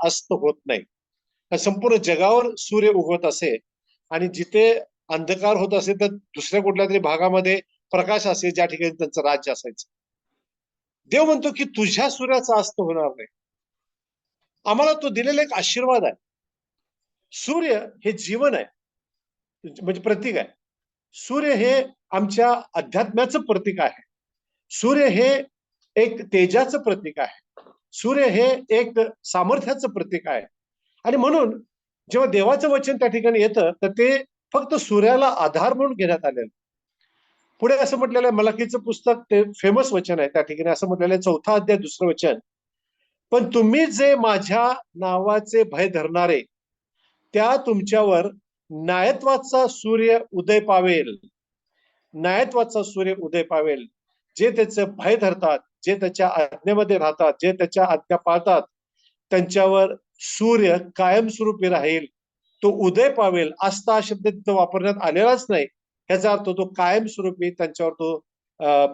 अस्त होत नाही. संपूर्ण जगावर सूर्य उगवत असे आणि जिथे अंधकार होत असे तर दुसऱ्या कुठल्या तरी भागामध्ये प्रकाश असे, ज्या ठिकाणी त्यांचं राज्य असायचं. देव म्हणतो की तुझ्या सूर्याचा अस्त होणार नाही. आम्हाला तो दिलेला एक आशीर्वाद आहे. सूर्य हे जीवन आहे, म्हणजे प्रतीक आहे. सूर्य हे आमच्या अध्यात्माचं प्रतीक आहे. सूर्य हे एक तेजाचं प्रतीक आहे. सूर्य हे एक सामर्थ्याचं प्रतीक आहे. आणि म्हणून जेव्हा देवाचं वचन त्या ठिकाणी येतं तर ते फक्त सूर्याला आधार म्हणून घेण्यात आलेलं. पुढे असं म्हटलेलं आहे, मलाकीचं पुस्तक ते फेमस वचन आहे त्या ठिकाणी, असं म्हटलेलं आहे 4 अध्याय 2 वचन, पण तुम्ही जे माझ्या नावाचे भय धरणारे त्या तुमच्यावर न्यायत्वाचा सूर्य उदय पावेल. न्यायत्वाचा सूर्य उदय पावेल. जे त्याचं भय धरतात, जे त्याच्या आज्ञेमध्ये राहतात, जे त्याच्या आज्ञा पाळतात, त्यांच्यावर सूर्य कायमस्वरूपी राहील. तो उदय पावेल. आस्था हा शब्द तिथं वापरण्यात आलेलाच नाही. ह्याचा अर्थ तो कायमस्वरूपी त्यांच्यावर तो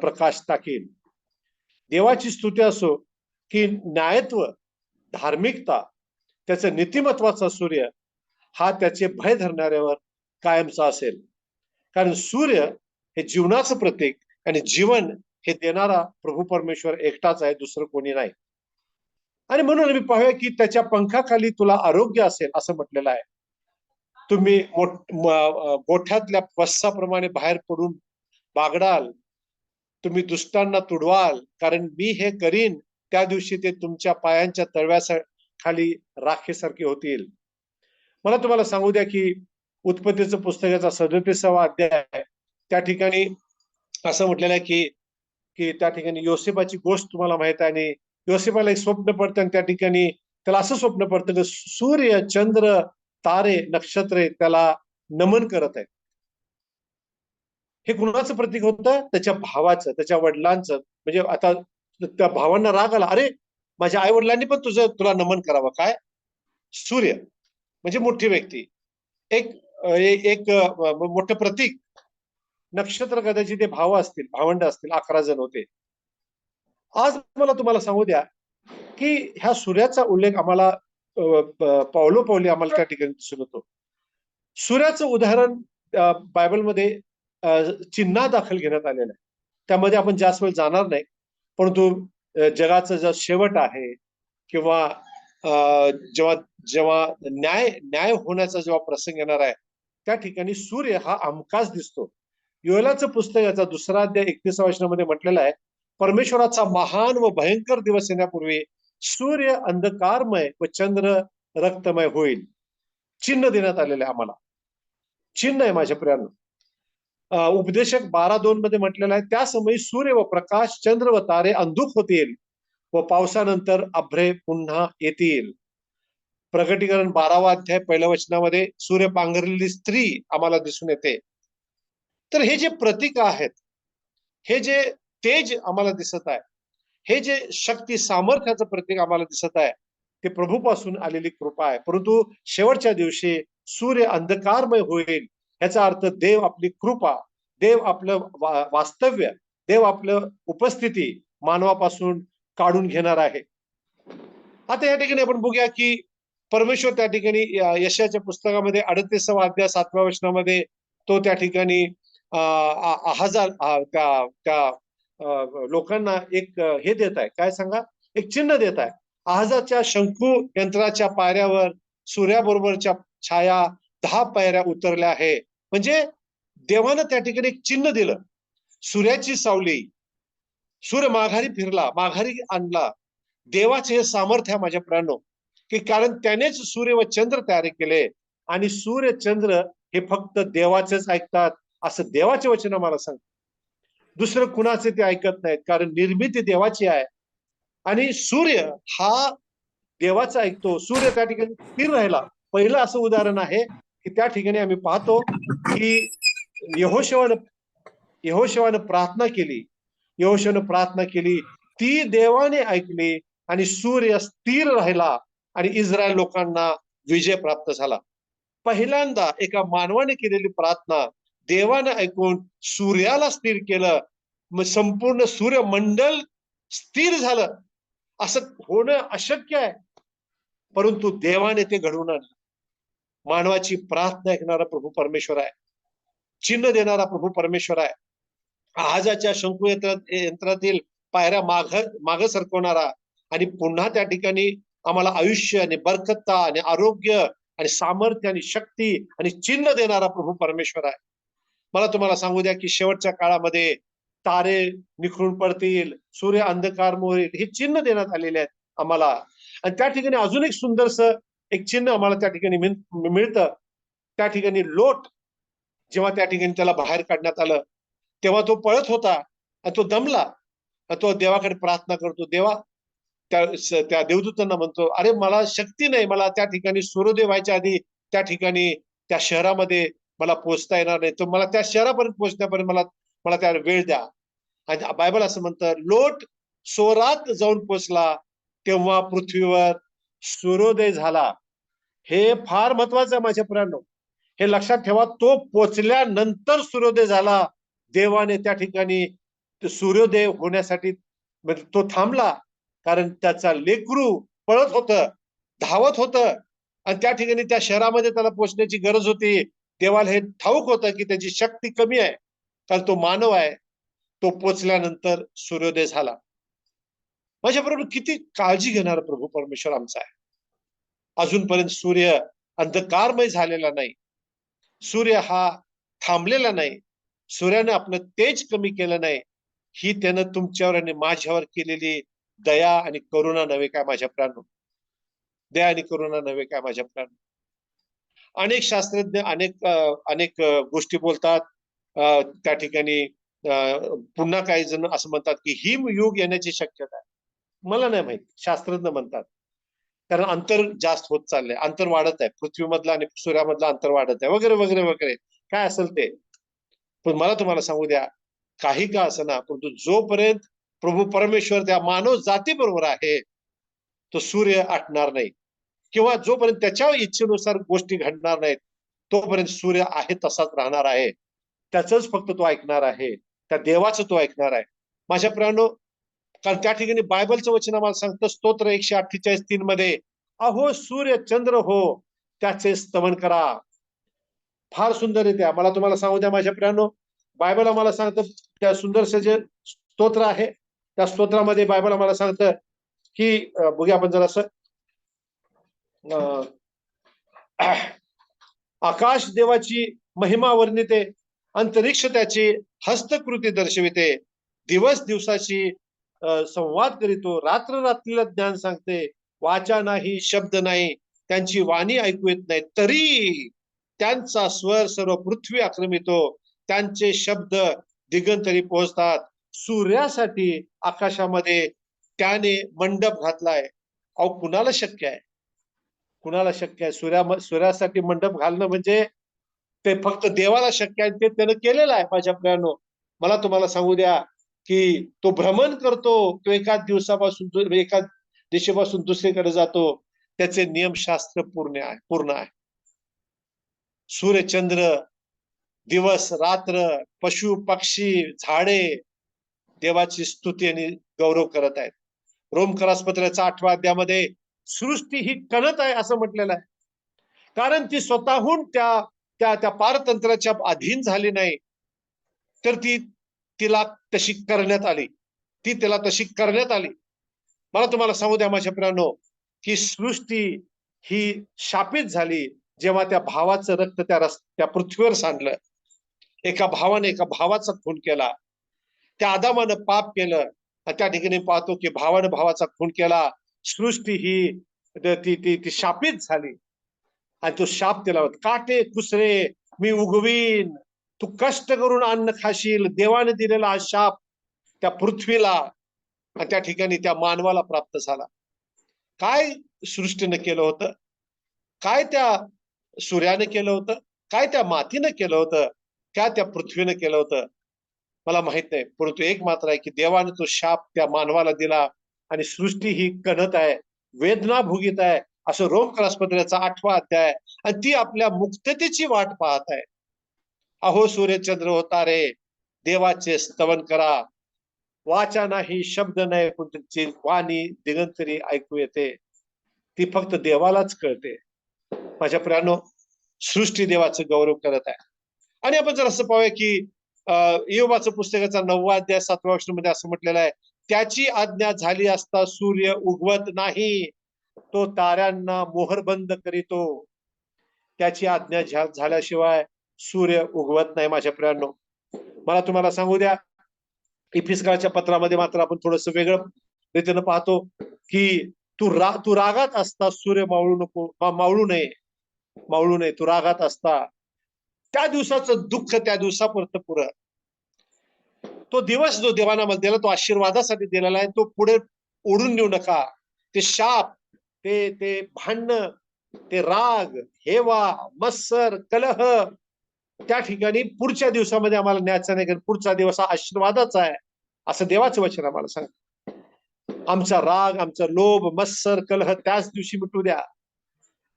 प्रकाश टाकेल. देवाची स्तुती असो की न्यायत्व, धार्मिकता, त्याचं नीतिमत्वाचा सूर्य हा त्याचे भय धरणाऱ्यावर कायमचा असेल. कारण सूर्य हे जीवनाचं प्रतीक आणि जीवन हे देणारा प्रभू परमेश्वर एकटाच आहे, दुसरं कोणी नाही. आणि म्हणून आम्ही पाहूया की त्याच्या पंखाखाली तुला आरोग्य असेल असं म्हटलेलं आहे. तुम्ही गोठ्यातल्या वस्साप्रमाणे बाहेर पडून बागडाल. तुम्ही दुष्टांना तुडवाल, कारण मी हे करीन त्या दिवशी ते तुमच्या पायांच्या तळव्या खाली राखेसारखे होतील. मला तुम्हाला सांगू द्या की उत्पत्तीचं पुस्तकाचा 37वा अध्याय आहे, त्या ठिकाणी असं म्हटलेलं आहे की की त्या ठिकाणी योसेफाची गोष्ट तुम्हाला माहित आहे. आणि योसेफाला एक स्वप्न पडतं आणि त्या ठिकाणी त्याला असं स्वप्न पडतं की सूर्य, चंद्र, तारे, नक्षत्रे त्याला नमन करत आहेत. हे कुणाचं प्रतीक होतं? त्याच्या भावाचं, त्याच्या वडिलांचं. म्हणजे आता त्या भावांना राग आला, अरे माझ्या आई वडिलांनी पण तुला नमन करावं काय? सूर्य म्हणजे मोठी व्यक्ती, एक एक मोठं प्रतीक. नक्षत्र कदाचित ते भाव असतील, भावंड असतील, 11 जण होते. आज मला तुम्हाला सांगू द्या की ह्या सूर्याचा उल्लेख आम्हाला पावलोपावली आम्हाला त्या ठिकाणी दिसून येतो. सूर्याचं उदाहरण बायबलमध्ये चिन्हा दाखल घेण्यात आलेलं आहे. त्यामध्ये आपण जास्त वेळ जाणार नाही, परंतु जगाचा जो शेवट आहे किंवा जेव्हा जेव्हा न्याय होण्याचा जेव्हा प्रसंग येणार आहे त्या ठिकाणी सूर्य हा हमखास दिसतो. योएलाचं पुस्तक याचा 2 अध्याय 31व्या वचनामध्ये म्हटलेलं आहे, परमेश्वराचा महान व भयंकर दिवस येण्यापूर्वी सूर्य अंधकारमय व चंद्र रक्तमय होईल. चिन्ह देण्यात आलेलं आहे आम्हाला. चिन्ह आहे माझ्या प्रियांनो. उपदेशक 12:2 मध्ये म्हटलेलं आहे, त्या समयी सूर्य व प्रकाश, चंद्र व तारे अंधुक होतील व पावसानंतर अभ्रे पुन्हा येतील. प्रकटीकरण 12वा अध्याय 1ल्या वचनामध्ये सूर्य पांघरलेली स्त्री आम्हाला दिसून येते. तर हे जे प्रतीक आहेत, हे जे तेज आम्हाला दिसत आहे, हे जे शक्ती सामर्थ्याचं प्रतीक आम्हाला दिसत आहे, ते प्रभूपासून आलेली कृपा आहे. परंतु शेवटच्या दिवशी सूर्य अंधकारमय होईल. याचा अर्थ देव आपली कृपा, देव आपलं वास्तव्य, देव आपलं उपस्थिती मानवापासून काढून घेणार आहे. आता या ठिकाणी आपण बघूया की परमेश्वर त्या ठिकाणी यशाच्या पुस्तकामध्ये 38वा अध्याय 7व्या वचनामध्ये तो त्या ठिकाणी हजार त्या त्या लोकांना एक हे देत आहे, काय सांगा, एक चिन्ह देत आहे. आहाजाच्या शंकू यंत्राच्या पायऱ्यावर सूर्याबरोबरच्या छाया 10 पायऱ्या उतरल्या आहे. म्हणजे देवानं त्या ठिकाणी एक चिन्ह दिलं. सूर्याची सावली, सूर्य माघारी फिरला, माघारी आणला. देवाचे हे सामर्थ्य आहे माझ्या प्राणो, की कारण त्यानेच सूर्य व चंद्र तयार केले आणि सूर्य चंद्र हे फक्त देवाचेच ऐकतात असं देवाचे वचन आम्हाला सांगतात. दुसरं कुणाचे ते ऐकत नाहीत, कारण निर्मिती देवाची आहे. आणि सूर्य हा देवाचा ऐकतो. सूर्य त्या ठिकाणी स्थिर राहिला. पहिलं असं उदाहरण आहे की त्या ठिकाणी आम्ही पाहतो की यहोशवानं प्रार्थना केली. यहोशवानं प्रार्थना केली, ती देवाने ऐकली आणि सूर्य स्थिर राहिला आणि इस्रायल लोकांना विजय प्राप्त झाला. पहिल्यांदा एका मानवाने केलेली प्रार्थना देवाने ऐकून सूर्याला स्थिर केलं. मग संपूर्ण सूर्यमंडल स्थिर झालं. असं होणं अशक्य आहे. परंतु देवाने ते घडवून आणलं. मानवाची प्रार्थना ऐकणारा प्रभू परमेश्वर आहे, चिन्ह देणारा प्रभू परमेश्वर आहे, जहाजाच्या शंकू यंत्रातील पायऱ्या माग सरकवणारा आणि पुन्हा त्या ठिकाणी आम्हाला आयुष्य आणि बरकत्ता आणि आरोग्य आणि सामर्थ्य आणि शक्ती आणि चिन्ह देणारा प्रभू परमेश्वर आहे. मला तुम्हाला सांगू द्या की शेवटच्या काळामध्ये तारे निखळून पडतील, सूर्य अंधकार मोडेल, हे चिन्ह देण्यात आलेले आहेत आम्हाला. आणि त्या ठिकाणी अजून एक सुंदरस एक चिन्ह आम्हाला त्या ठिकाणी मिळतं. त्या ठिकाणी लोट जेव्हा त्या ठिकाणी त्याला बाहेर काढण्यात आलं तेव्हा तो पळत होता आणि तो दमला. तो देवाकडे प्रार्थना करतो, देवा त्या देवदूतांना म्हणतो, अरे मला शक्ती नाही, मला त्या ठिकाणी सूर्योदय व्हायच्या आधी त्या ठिकाणी त्या शहरामध्ये मला पोहोचता येणार नाही, तर मला त्या शहरापर्यंत पोहोचण्यापर्यंत मला मला त्या वेळ द्या. आणि बायबल असं म्हणतं, लोट सोरात जाऊन पोचला तेव्हा पृथ्वीवर सूर्योदय झाला. हे फार महत्वाचं आहे माझ्या प्रियांनो, हे लक्षात ठेवा. तो पोचल्यानंतर सूर्योदय झाला. देवाने त्या ठिकाणी सूर्योदय होण्यासाठी तो थांबला, कारण त्याचा लेकरू पळत होतं, धावत होतं आणि त्या ठिकाणी त्या शहरामध्ये त्याला पोहोचण्याची गरज होती. देवाला हे ठाऊक होतं की त्याची शक्ती कमी आहे, कारण तो मानव आहे. तो पोचल्यानंतर सूर्योदय झाला. माझ्याबरोबर किती काळजी घेणारा प्रभू परमेश्वर आमचा आहे. अजूनपर्यंत सूर्य अंधकारमय झालेला नाही, सूर्य हा थांबलेला नाही, सूर्याने आपलं तेज कमी केलं नाही. ही त्यानं तुमच्यावर आणि माझ्यावर केलेली दया आणि करुणा नव्हे काय माझ्या प्राणो? दया आणि करुणा नव्हे काय माझ्या प्राणो? अनेक शास्त्रज्ञ अनेक गोष्टी बोलतात. त्या ठिकाणी पुन्हा काही जण असं म्हणतात की हिमयुग येण्याची शक्यता आहे. मला नाही माहित, शास्त्रज्ञ म्हणतात, कारण अंतर जास्त होत चाललंय, अंतर वाढत आहे, पृथ्वीमधलं आणि सूर्यामधलं अंतर वाढत आहे, वगैरे वगैरे वगैरे काय असेल ते. पण मला तुम्हाला सांगू द्या, काही का असना, परंतु जोपर्यंत प्रभू परमेश्वर त्या मानव जातीबरोबर आहे, तो सूर्य आटणार नाही, किंवा जोपर्यंत त्याच्या इच्छेनुसार गोष्टी घडणार नाहीत तोपर्यंत सूर्य आहे तसाच राहणार आहे. त्याच फक्त तो ऐकणार आहे, त्या देवाचं तो ऐकणार आहे माझ्या प्राणो. कारण त्या ठिकाणी बायबलचं वचन आम्हाला सांगतं, स्तोत्र 148:3 मध्ये, अहो सूर्य चंद्र हो त्याचे स्तवन करा. फार सुंदर आहे. त्या मला तुम्हाला सांगू द्या माझ्या प्रियांनो, बायबल आम्हाला सांगतं, त्या सुंदरसे जे स्तोत्र आहे त्या स्तोत्रामध्ये बायबल आम्हाला सांगतं की बघूया आपण जरासं, आकाश देवाची महिमा वर्णिते, अंतरिक्ष त्याची हस्तकृती दर्शविते, दिवस दिवसाची संवाद करीतो, रात्र रात्रीला ज्ञान सांगते, वाचा नाही, शब्द नाही, त्यांची वाणी ऐकू येत नाही, तरी त्यांचा स्वर सर्व पृथ्वी आक्रमितो, त्यांचे शब्द दिगंतरी पोहोचतात. सूर्यासाठी आकाशामध्ये त्याने मंडप घातलाय. अहो कुणाला शक्य आहे? कुणाला शक्य आहे? सूर्यासाठी मंडप घालणं म्हणजे ते फक्त देवाला शक्य आहे, ते त्यानं केलेलं आहे माझ्या प्रियांनो. मला तुम्हाला सांगू द्या की तो भ्रमण करतो, तो एका दिवसापासून एका दिशेपासून दुसरीकडे जातो, त्याचे नियमशास्त्र पूर्ण आहे. सूर्य चंद्र, दिवस रात्र, पशु पक्षी, झाडे देवाची स्तुती आणि गौरव करत आहेत. रोमकरासपत्राच्या 8व्या अध्यायामध्ये सृष्टी ही कणत आहे असं म्हटलेलं आहे, कारण ती स्वतःहून त्या त्या त्या पारतंत्राच्या अधीन झाली नाही, तर तिला तशी करण्यात आली, ती त्याला तशी करण्यात आली. मला तुम्हाला सांगू द्या माझ्या प्रियांनो, की सृष्टी ही शापित झाली जेव्हा त्या भावाचं रक्त त्या पृथ्वीवर सांडलं. एका भावाने एका भावाचा खून केला, त्या आदामानं पाप केलं. त्या ठिकाणी पाहतो की भावानं भावाचा खून केला. सृष्टी ही ती शापित झाली आणि तो शाप तिला, काटे कुसरे मी उगवीन, तू कष्ट करून अन्न खाशील. देवाने दिलेला हा शाप त्या पृथ्वीला आणि त्या ठिकाणी त्या मानवाला प्राप्त झाला. काय सृष्टीनं केलं होतं? काय त्या सूर्याने केलं होतं? काय त्या मातीनं केलं होतं? काय त्या पृथ्वीनं केलं होतं? मला माहित नाही, परंतु एक मात्र आहे की देवाने तो शाप त्या मानवाला दिला आणि सृष्टी ही कणत आहे, वेदना भोगीत आहे, असं रोमकरासपत्राचा 8वा अध्याय, आणि ती आपल्या मुक्ततेची वाट पाहत आहे. अहो सूर्यचंद्र हो तारे, देवाचे स्तवन करा, वाचा नाही, शब्द नाही, पण त्यांची वाणी दिगंतरी ऐकू येते. ती फक्त देवालाच कळते. माझ्या प्रियानो, सृष्टी देवाचं गौरव करत आहे. आणि आपण जर असं पाहूया की योबाचं पुस्तकाचा 9वा अध्याय 7व्या वचनामध्ये असं म्हटलेलं आहे, त्याची आज्ञा झाली असता सूर्य उगवत नाही, तो ताऱ्यांना मोहरबंद करीतो. त्याची आज्ञा झाल्याशिवाय सूर्य उगवत नाही. माझ्या प्रियानो, मला तुम्हाला सांगू द्या, इफिसकाळच्या पत्रामध्ये मात्र आपण थोडस वेगळं रीतीनं पाहतो की तू रागात असता सूर्य मावळू नको, मावळू नये, तू रागात असता. त्या दिवसाचं दुःख त्या दिवसापुरतं पुरं. तो दिवस जो देवाना मला दिला, तो आशीर्वादासाठी दिलेला आहे, तो पुढे ओढून नेऊ नका. ते शाप, ते भांडण, ते राग, हेवा, मत्सर, कलह, त्या ठिकाणी पुढच्या दिवसामध्ये आम्हाला न्यायचं नाही, कारण पुढचा दिवस हा आशीर्वादाचा आहे, असं देवाचं वचन आम्हाला सांग. आमचा राग, आमचा लोभ, मत्सर, कलह त्याच दिवशी मिटू द्या.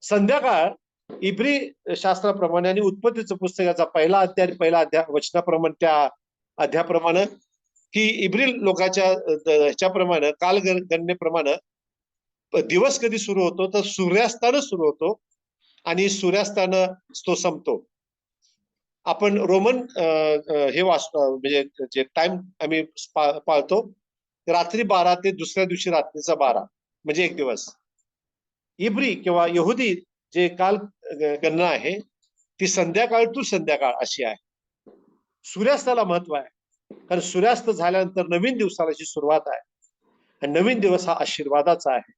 संध्याकाळ इब्री शास्त्राप्रमाणे आणि उत्पत्तीचं पुस्तकाचा पहिला अध्याय वचनाप्रमाणे, त्या अध्याप्रमाणे की इब्री लोकांच्या ह्याच्याप्रमाणे, कालगणनेप्रमाणे दिवस कधी सुरू होतो तर सूर्यास्तानं सुरू होतो आणि सूर्यास्तानं तो संपतो. आपण रोमन हे वाचतो, म्हणजे जे टाइम आम्ही पाळतो, रात्री 12 ते दुसऱ्या दिवशी रात्रीचा 12, म्हणजे एक दिवस. इब्री किंवा यहुदी जे काल गणना आहे ती संध्याकाळ टू संध्याकाळ अशी आहे. सूर्यास्ताला महत्व आहे, कारण सूर्यास्त झाल्यानंतर नवीन दिवसाची सुरुवात आहे, आणि नवीन दिवस हा आशीर्वादाचा आहे,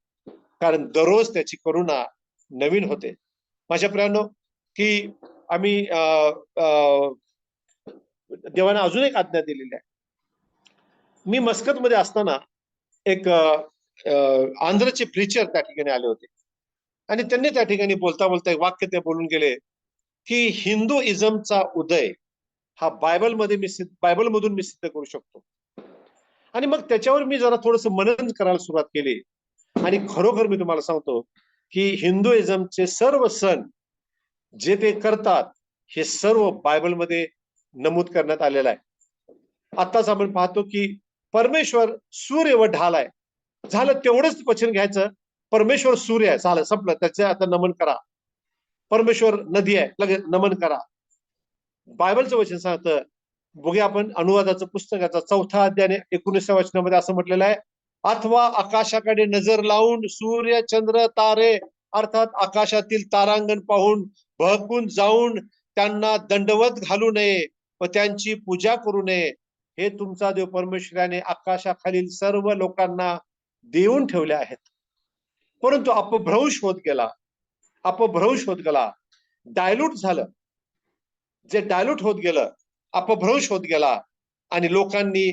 कारण दररोज त्याची करुणा नवीन होते. माझ्या प्रियानो, की आम्ही देवाने अजून एक आज्ञा दिलेली आहे. मी मस्कतमध्ये असताना एक आंध्रचे प्रीचर त्या ठिकाणी आले होते, आणि त्यांनी त्या ठिकाणी बोलता बोलता एक वाक्य ते बोलून गेले की हिंदुइझमचा उदय हा बायबलमधून मी सिद्ध करू शकतो. आणि मग त्याच्यावर मी जरा थोडस मनन करायला सुरुवात केली, आणि खरोखर मी तुम्हाला सांगतो की हिंदुइझमचे सर्व सण जे ते करतात हे सर्व बायबलमध्ये नमूद करण्यात आलेलं आहे. आताच आपण पाहतो की परमेश्वर सूर्य व ढाल आहे, झालं तेवढंच वचन घ्यायचं. परमेश्वर सूर्य आहे, झालं, संपलं, त्याचे आता नमन करा. परमेश्वर नदी आहे, लगेच नमन करा. बायबलचं वचन सांगतं, बघूया आपण अनुवादाचं पुस्तकाचा 4था अध्याय 19व्या वचनामध्ये असं म्हटलेलं आहे, अथवा आकाशाकडे नजर लावून सूर्य, चंद्र, तारे अर्थात आकाशातील तारांगण पाहून बहकून जाऊन त्यांना दंडवत घालू नये व त्यांची पूजा करू नये, हे तुमचा देव परमेश्वराने आकाशाखालील सर्व लोकांना देऊन ठेवले आहेत. परंतु अपभ्रंश होत गेला, डायल्यूट झालं. जे डायल्यूट होत गेलं, अपभ्रंश होत गेला, आणि लोकांनी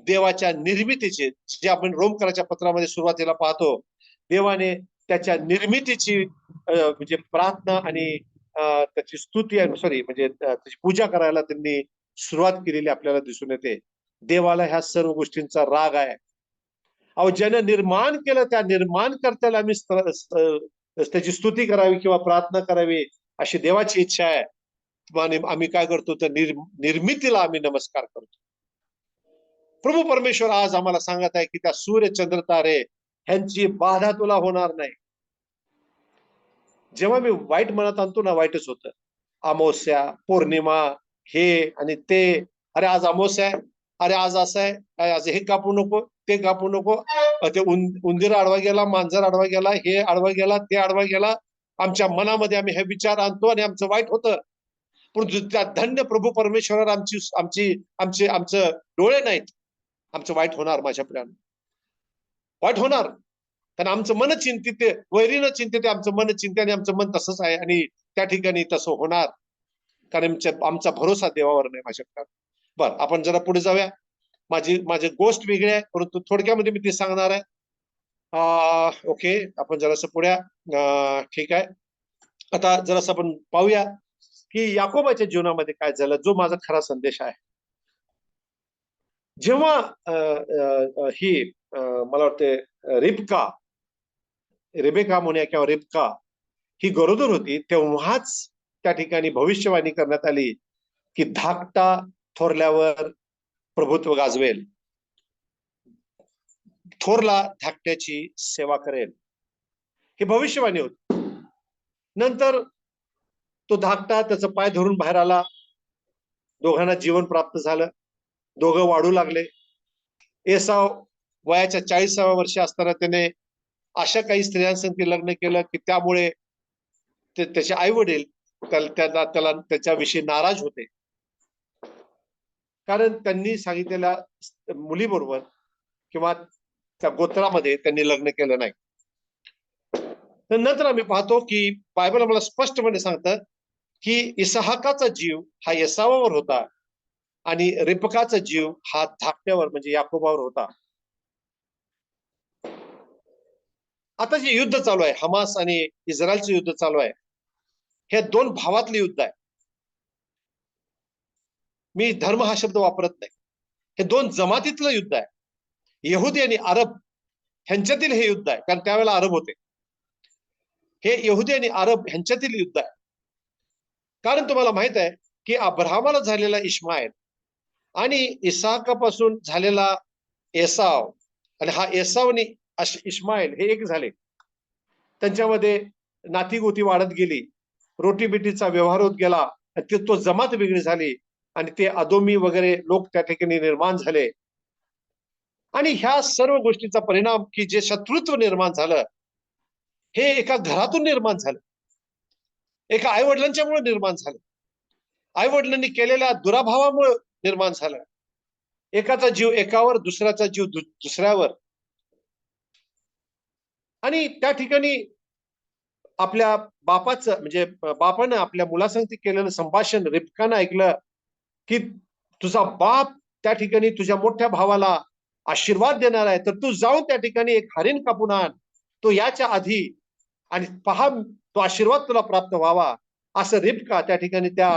देवाच्या निर्मितीचे, जे आपण रोमकराच्या पत्रामध्ये सुरुवातीला पाहतो, देवाने त्याच्या निर्मितीची म्हणजे प्रार्थना आणि त्याची स्तुती, म्हणजे त्याची पूजा करायला त्यांनी सुरुवात केलेली आपल्याला दिसून येते. देवाला ह्या सर्व गोष्टींचा राग आहे. अहो, ज्याने निर्माण केलं त्या निर्माणकर्त्याला आम्ही त्याची स्तुती करावी किंवा प्रार्थना करावी अशी देवाची इच्छा आहे. आम्ही काय करतो तर निर्मितीला आम्ही नमस्कार करतो. प्रभू परमेश्वर आज आम्हाला सांगत आहे की त्या सूर्य, चंद्र, तारे ह्यांची बाधा तुला होणार नाही. जेव्हा मी वाईट मनात आणतो ना, वाईटच होतं. अमावस्या, पौर्णिमा, हे आणि ते, अरे आज अमावस्या आहे, अरे आज असं आहे, आज हे कापू नको, ते कापू नको, ते उंदीर आडवा गेला, मांजर आडवा गेला, हे आडवा गेला, ते आडवा गेला. आमच्या मनामध्ये आम्ही हे विचार आणतो आणि आमचं वाईट होतं. परंतु त्या धन्य प्रभू परमेश्वरावर आमचं डोळे नाहीत, आमचं वाईट होणार. माझ्या प्रियानं, वाईट होणार, कारण आमचं मन चिंतित, वैरीनं चिंतित, आमचं मन चिंते, आणि आमचं मन तसंच आहे, आणि त्या ठिकाणी तसं होणार, कारण आमचा भरोसा देवावर नाही. माझ्या प्रियानं, बर, आपण जरा पुढे जाऊया. माझी गोष्ट वेगळी आहे, परंतु थोडक्यामध्ये मी ते सांगणार आहे. ओके, आपण जरासं पुढे, ठीक आहे. आता जरासं आपण पाहूया की याकोबाच्या जीवनामध्ये काय झालं, जो माझा खरा संदेश आहे. जेव्हा ही मला वाटते रेबेका म्हणूया किंवा रिबका ही गरोदर होती, तेव्हाच त्या ठिकाणी भविष्यवाणी करण्यात आली की धाकटा थोरल्यावर प्रभुत्व गाजवेल, थोरला धाकट्याची सेवा करेल. हे भविष्यवाणी होती. नंतर तो धाकटा त्याचा पाय धरून बाहेर आला, दोघांना जीवन प्राप्त झालं, दोघं वाढू लागले. एसाव वयाच्या 40व्या वर्षी असताना त्याने अशा काही स्त्रियांसंगती लग्न केलं की त्यामुळे त्याचे आई वडील त्याला त्याच्याविषयी नाराज होते, कारण त्यांनी सांगितलेल्या मुलीबरोबर किंवा त्या गोत्रामध्ये त्यांनी लग्न केलं नाही. तर नंतर आम्ही पाहतो की बायबल आम्हाला स्पष्टपणे सांगतं की इसहाकाचा जीव हा एसावावर होता आणि रिबकाचा जीव हा धाकट्यावर म्हणजे याकोबावर होता. आता जे युद्ध चालू आहे, हमास आणि इस्रायलचं युद्ध चालू आहे, हे दोन भावातले युद्ध आहे. मी धर्म हा शब्द वापरत नाही, हे दोन जमातीतलं युद्ध आहे. यहुदी आणि अरब ह्यांच्यातील हे युद्ध आहे, कारण त्यावेळेला अरब होते. हे यहुदी आणि अरब ह्यांच्यातील युद्ध आहे. कारण तुम्हाला माहित आहे की अब्राहमाला झालेला इश्माईल आणि इसाकापासून झालेला एसाव, आणि हा एसाव आणि इश्माईल हे एक झाले. त्यांच्यामध्ये नातीगोती वाढत गेली, रोटी बिटीचा व्यवहार होत गेला, तो जमात वेगळी झाली आणि ते अदोमी वगैरे लोक त्या ठिकाणी निर्माण झाले. आणि ह्या सर्व गोष्टीचा परिणाम की जे शत्रुत्व निर्माण झालं, हे एका घरातून निर्माण झालं, एका आई वडिलांच्यामुळे निर्माण झालं, आई वडिलांनी केलेल्या दुराभावामुळे निर्माण झालं. एकाचा जीव एकावर, दुसऱ्याचा जीव दुसऱ्यावर. आणि त्या ठिकाणी आपल्या बापाचं म्हणजे बापानं आपल्या मुलासंगती केलेलं संभाषण रिबकानं ऐकलं की तुझा बाप त्या ठिकाणी तुझ्या मोठ्या भावाला आशीर्वाद देणार आहे, तर तू जाऊन त्या ठिकाणी एक हरिण कापून आण, तो याच्या आधी, आणि पहा तो आशीर्वाद तुला प्राप्त व्हावा, असं रिबका त्या ठिकाणी त्या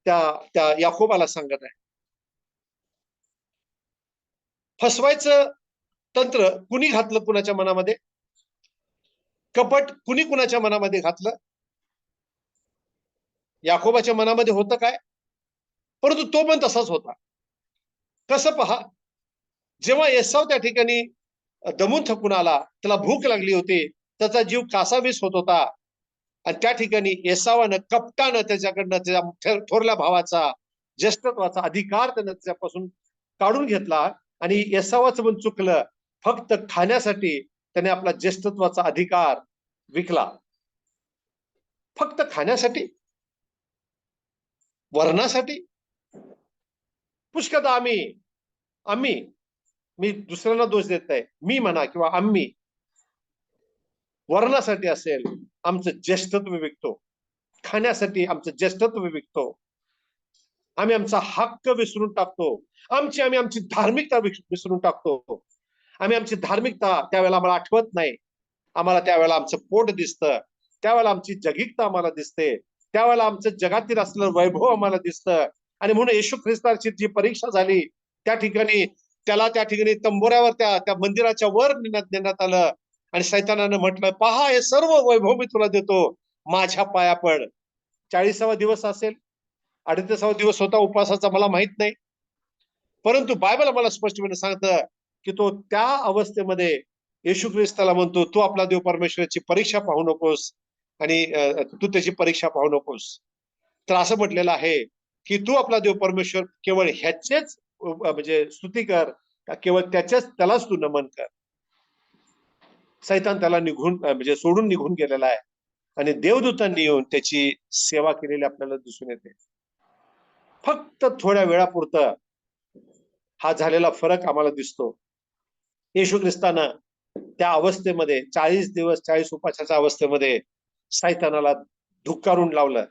त्या त्या याकोबाला सांगत आहे. फसवायचं तंत्र कुणी घातलं कुणाच्या मनामध्ये? कपट कुणी कुणाच्या मनामध्ये घातलं? याकोबाच्या मनामध्ये होतं काय? परंतु तो पण तसाच होता. कसं पहा, जेव्हा एसाव त्या ठिकाणी दमून थकून आला, त्याला भूक लागली होती, त्याचा जीव कासावीस होत होता, आणि त्या ठिकाणी एसावानं कपटानं त्याच्याकडनं त्याच्या थोरल्या भावाचा ज्येष्ठत्वाचा अधिकार त्यानं त्याच्यापासून काढून घेतला. आणि एसावाचं पण चुकलं, फक्त खाण्यासाठी त्याने आपला ज्येष्ठत्वाचा अधिकार विकला. फक्त खाण्यासाठी, वर्णासाठी. पुष्कळदा आम्ही मी दुसऱ्यांना दोष देत नाही, मी म्हणा किंवा आम्ही वर्णासाठी असेल आमचं ज्येष्ठत्व विकतो, खाण्यासाठी आमचं ज्येष्ठत्व विकतो, आम्ही आमचा हक्क विसरून टाकतो, आमची धार्मिकता विसरून टाकतो. आम्ही आमची धार्मिकता त्यावेळेला आम्हाला आठवत नाही, आम्हाला त्यावेळेला आमचं पोट दिसतं, त्यावेळेला आमची जगिकता आम्हाला दिसते, त्यावेळेला आमचं जगातील असलेलं वैभव आम्हाला दिसतं. आणि म्हणून येशू ख्रिस्ताची जी परीक्षा झाली, त्या ठिकाणी त्याला त्या ठिकाणी तंबोऱ्यावर त्या मंदिराच्या वर नेण्यात आलं, आणि सैतानानं म्हटलं, पहा हे सर्व वैभव मी तुला देतो, माझ्या पाया पड. 40वा दिवस असेल, 38वा दिवस होता उपवासाचा, मला माहित नाही, परंतु बायबल मला स्पष्टपणे सांगतं की तो त्या अवस्थेमध्ये येशू ख्रिस्ताला म्हणतो, तू आपला देव परमेश्वराची परीक्षा पाहू नकोस, आणि तू त्याची परीक्षा पाहू नकोस. तर असं म्हटलेलं आहे की तू आपला देव परमेश्वर केवळ ह्याचेच म्हणजे स्तुती कर, केवळ त्यालाच तू नमन कर. सैतान त्याला म्हणजे सोडून निघून गेलेला आहे, आणि देवदूतांनी येऊन त्याची सेवा केलेली आपल्याला दिसून येते. फक्त थोड्या वेळापुरतं हा झालेला फरक आम्हाला दिसतो. येशू ख्रिस्तानं त्या अवस्थेमध्ये 40 दिवस 40 उपासाच्या अवस्थेमध्ये सैतानाला धुक्कारून लावलं,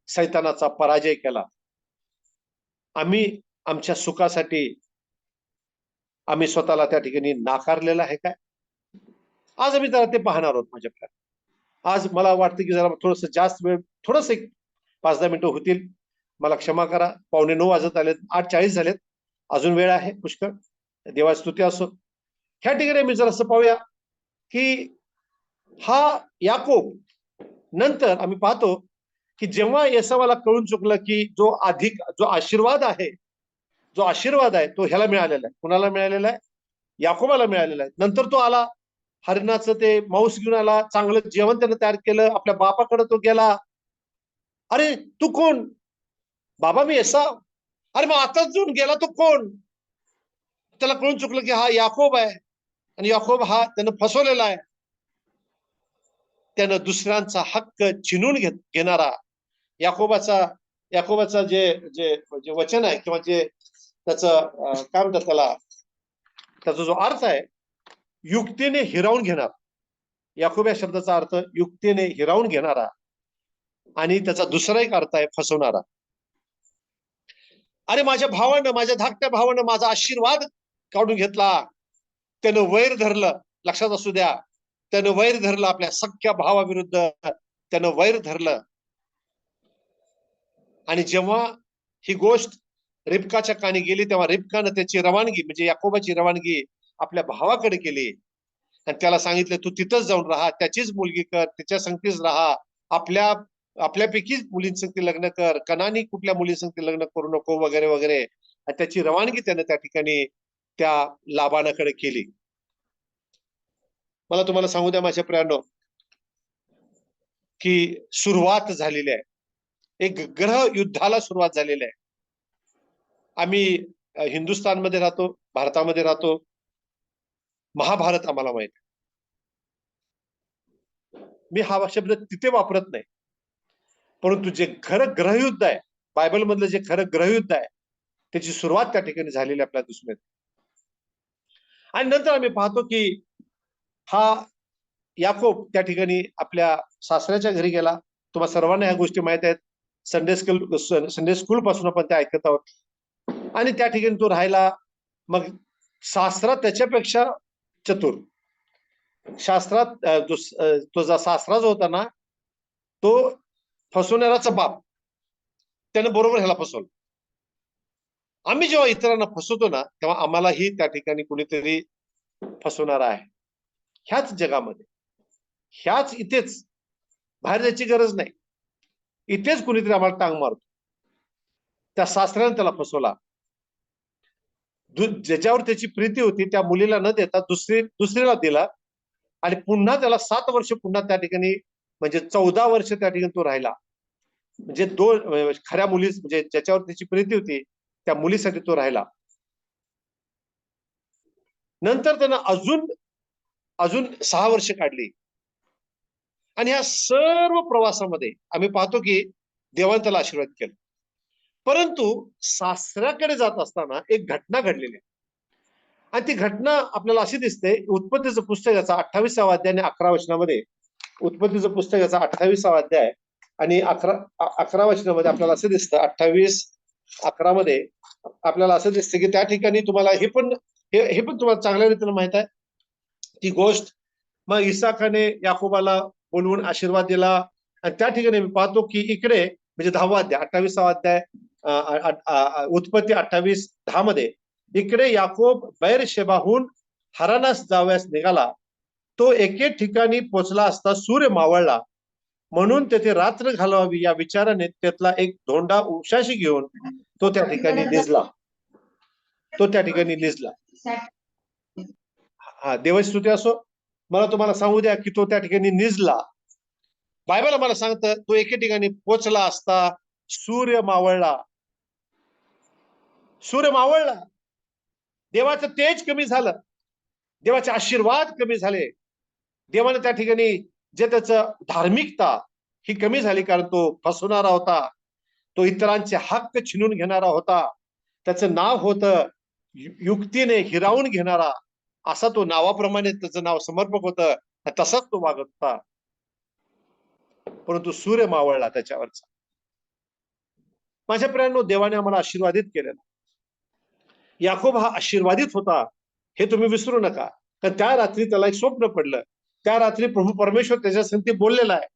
सैतानाचा पराजय केला. आम्ही आमच्या सुखासाठी आम्ही स्वतःला त्या ठिकाणी नाकारलेलं आहे काय? आज आम्ही जरा ते पाहणार आहोत माझ्याकडे. आज मला वाटतं की जरा थोडस जास्त वेळ, थोडस 5-10 मिनिटं होतील, मला क्षमा करा. 8:45 वाजत आलेत, 8:40 झालेत, अजून वेळ आहे पुष्कळ. देवाची स्तुती असो. ह्या ठिकाणी मी जरासं पाहूया की हा याकोब, नंतर आम्ही पाहतो की जेव्हा एसावाला कळून चुकलं की जो आशीर्वाद आहे तो ह्याला मिळालेला आहे. कुणाला मिळालेला आहे? याकोबाला मिळालेला आहे. नंतर तो आला हरिणाचं ते मांस घेऊन आला, चांगलं जेवण त्यानं तयार केलं, आपल्या बापाकडे तो गेला. अरे तू कोण? बाबा मी असा. अरे मग आताच जाऊन गेला तो कोण? त्याला कळून चुकलं की हा याकोब आहे, आणि याकोब हा त्यानं फसवलेला आहे. त्यानं दुसऱ्यांचा हक्क चिनून घेणारा याकोबाचा याकोबाचा जे जे जे वचन आहे, किंवा जे त्याचं काय म्हणतात त्याला, त्याचा जो अर्थ आहे, युक्तीने हिरावून घेणार. याकोब या शब्दाचा अर्थ युक्तीने हिरावून घेणारा, आणि त्याचा दुसरा एक अर्थ आहे फसवणारा. अरे माझ्या भावानं, माझ्या धाकट्या भावानं माझा आशीर्वाद काढून घेतला, त्यानं वैर धरलं. लक्षात असू द्या, त्यानं वैर धरलं, आपल्या सख्या भावाविरुद्ध त्यानं वैर धरलं. आणि जेव्हा ही गोष्ट रिबकाच्या कानी गेली, तेव्हा रिबकानं त्याची रवानगी, म्हणजे याकोबाची रवानगी आपल्या भावाकडे केली, आणि त्याला सांगितलं तू तिथंच जाऊन राहा, त्याचीच मुलगी कर, त्याच्या संगतीच राहा, आपल्यापैकीच मुलींसंगती लग्न कर, कनानी कुठल्या मुलींसंगती लग्न करू नको, वगैरे वगैरे. आणि त्याची रवानगी त्याने त्या ठिकाणी त्या लाबानाकडे केली. मला तुम्हाला सांगू द्या माझ्या प्रियांनो, की सुरुवात झालेली आहे, एक ग्रह युद्धाला सुरुवात झालेली आहे. आम्ही हिंदुस्थानमध्ये राहतो, भारतामध्ये राहतो, महाभारत आम्हाला माहित आहे. मी हा शब्द तिथे वापरत नाही, परंतु जे खरं ग्रहयुद्ध आहे, बायबल मधलं जे खरं ग्रहयुद्ध आहे, त्याची सुरुवात त्या ठिकाणी झालेली आपल्याला दिसून येते. आणि नंतर आम्ही पाहतो की हा याकोब त्या ठिकाणी आपल्या सासऱ्याच्या घरी गेला. तुम्हाला सर्वांना ह्या गोष्टी माहित आहेत, संडे स्कूल पासून आपण त्या ऐकत आहोत. आणि त्या ठिकाणी तो राहिला. मग सासरा त्याच्यापेक्षा चतुर. शास्त्रात तो सासरा जो होता ना, तो फसवणाराचा बाप, त्याने बरोबर ह्याला फसवलं. आम्ही जेव्हा इतरांना फसवतो ना, तेव्हा आम्हालाही त्या ठिकाणी कुणीतरी फसवणार आहे. ह्याच जगामध्ये, ह्याच इथेच, बाहेर जायची गरज नाही, इथेच कुणीतरी आम्हाला टांग मारतो. त्या सासऱ्याने त्याला फसवला. ज्याच्यावर त्याची प्रीती होती त्या मुलीला न देता दुसरीला दिला, आणि पुन्हा त्याला 7 वर्ष पुन्हा त्या ठिकाणी, म्हणजे 14 वर्ष त्या ठिकाणी तो राहिला. म्हणजे दोन खऱ्या मुली, म्हणजे ज्याच्यावर त्याची प्रीती होती त्या मुलीसाठी तो राहिला. नंतर त्यानं अजून 6 वर्ष काढली. आणि ह्या सर्व प्रवासामध्ये आम्ही पाहतो की देवाने त्याला आशीर्वाद केला. परंतु सासऱ्याकडे जात असताना एक घटना घडलेली आहे, आणि ती घटना आपल्याला अशी दिसते. उत्पत्तीचं पुस्तकाचा 28वा अध्याय आणि 11 वचनामध्ये, उत्पत्तीचं पुस्तकाचा 28वा अध्याय आणि 11 वचनामध्ये आपल्याला असं दिसतं, 28:11 मध्ये आपल्याला असं दिसतं की त्या ठिकाणी तुम्हाला हे पण तुम्हाला चांगल्या रीतीने माहित आहे ती गोष्ट. मग इसाकाने याकोबाला बोलवून आशीर्वाद दिला, आणि त्या ठिकाणी मी पाहतो की इकडे, म्हणजे 10वा अध्याय 28वा अध्याय उत्पत्ती 28:10 मध्ये, इकडे याकोब बैरशेबाहून हरानास जावयास निघाला. तो एके ठिकाणी पोचला असता सूर्य मावळला, म्हणून तेथे रात्र घालवावी या विचाराने त्यातला एक धोंडा उशाशी घेऊन तो त्या ठिकाणी निजला. हा, देवाची स्तुती असो. मला तुम्हाला सांगू द्या की तो त्या ठिकाणी निजला. बायबल आम्हाला सांगतं तो एके ठिकाणी पोचला असता सूर्य मावळला. देवाचं तेज कमी झालं, देवाचे आशीर्वाद कमी झाले, देवाने त्या ठिकाणी जे त्याचं धार्मिकता ही कमी झाली, कारण तो फसवणारा होता, तो इतरांचे हक्क छिनून घेणारा होता. त्याचं नाव होतं युक्तीने हिरावून घेणारा. असा तो नावाप्रमाणे त्याचं नाव समर्पक होतं, तसाच तो वागत होता. परंतु सूर्य मावळला त्याच्यावरचा. माझ्या प्रियांनो, देवाने आम्हाला आशीर्वादित केलेला. याकोब हा आशीर्वादित होता हे तुम्ही विसरू नका. तर त्या रात्री त्याला एक स्वप्न पडलं. त्या रात्री प्रभू परमेश्वर त्याच्या संगती बोललेला आहे.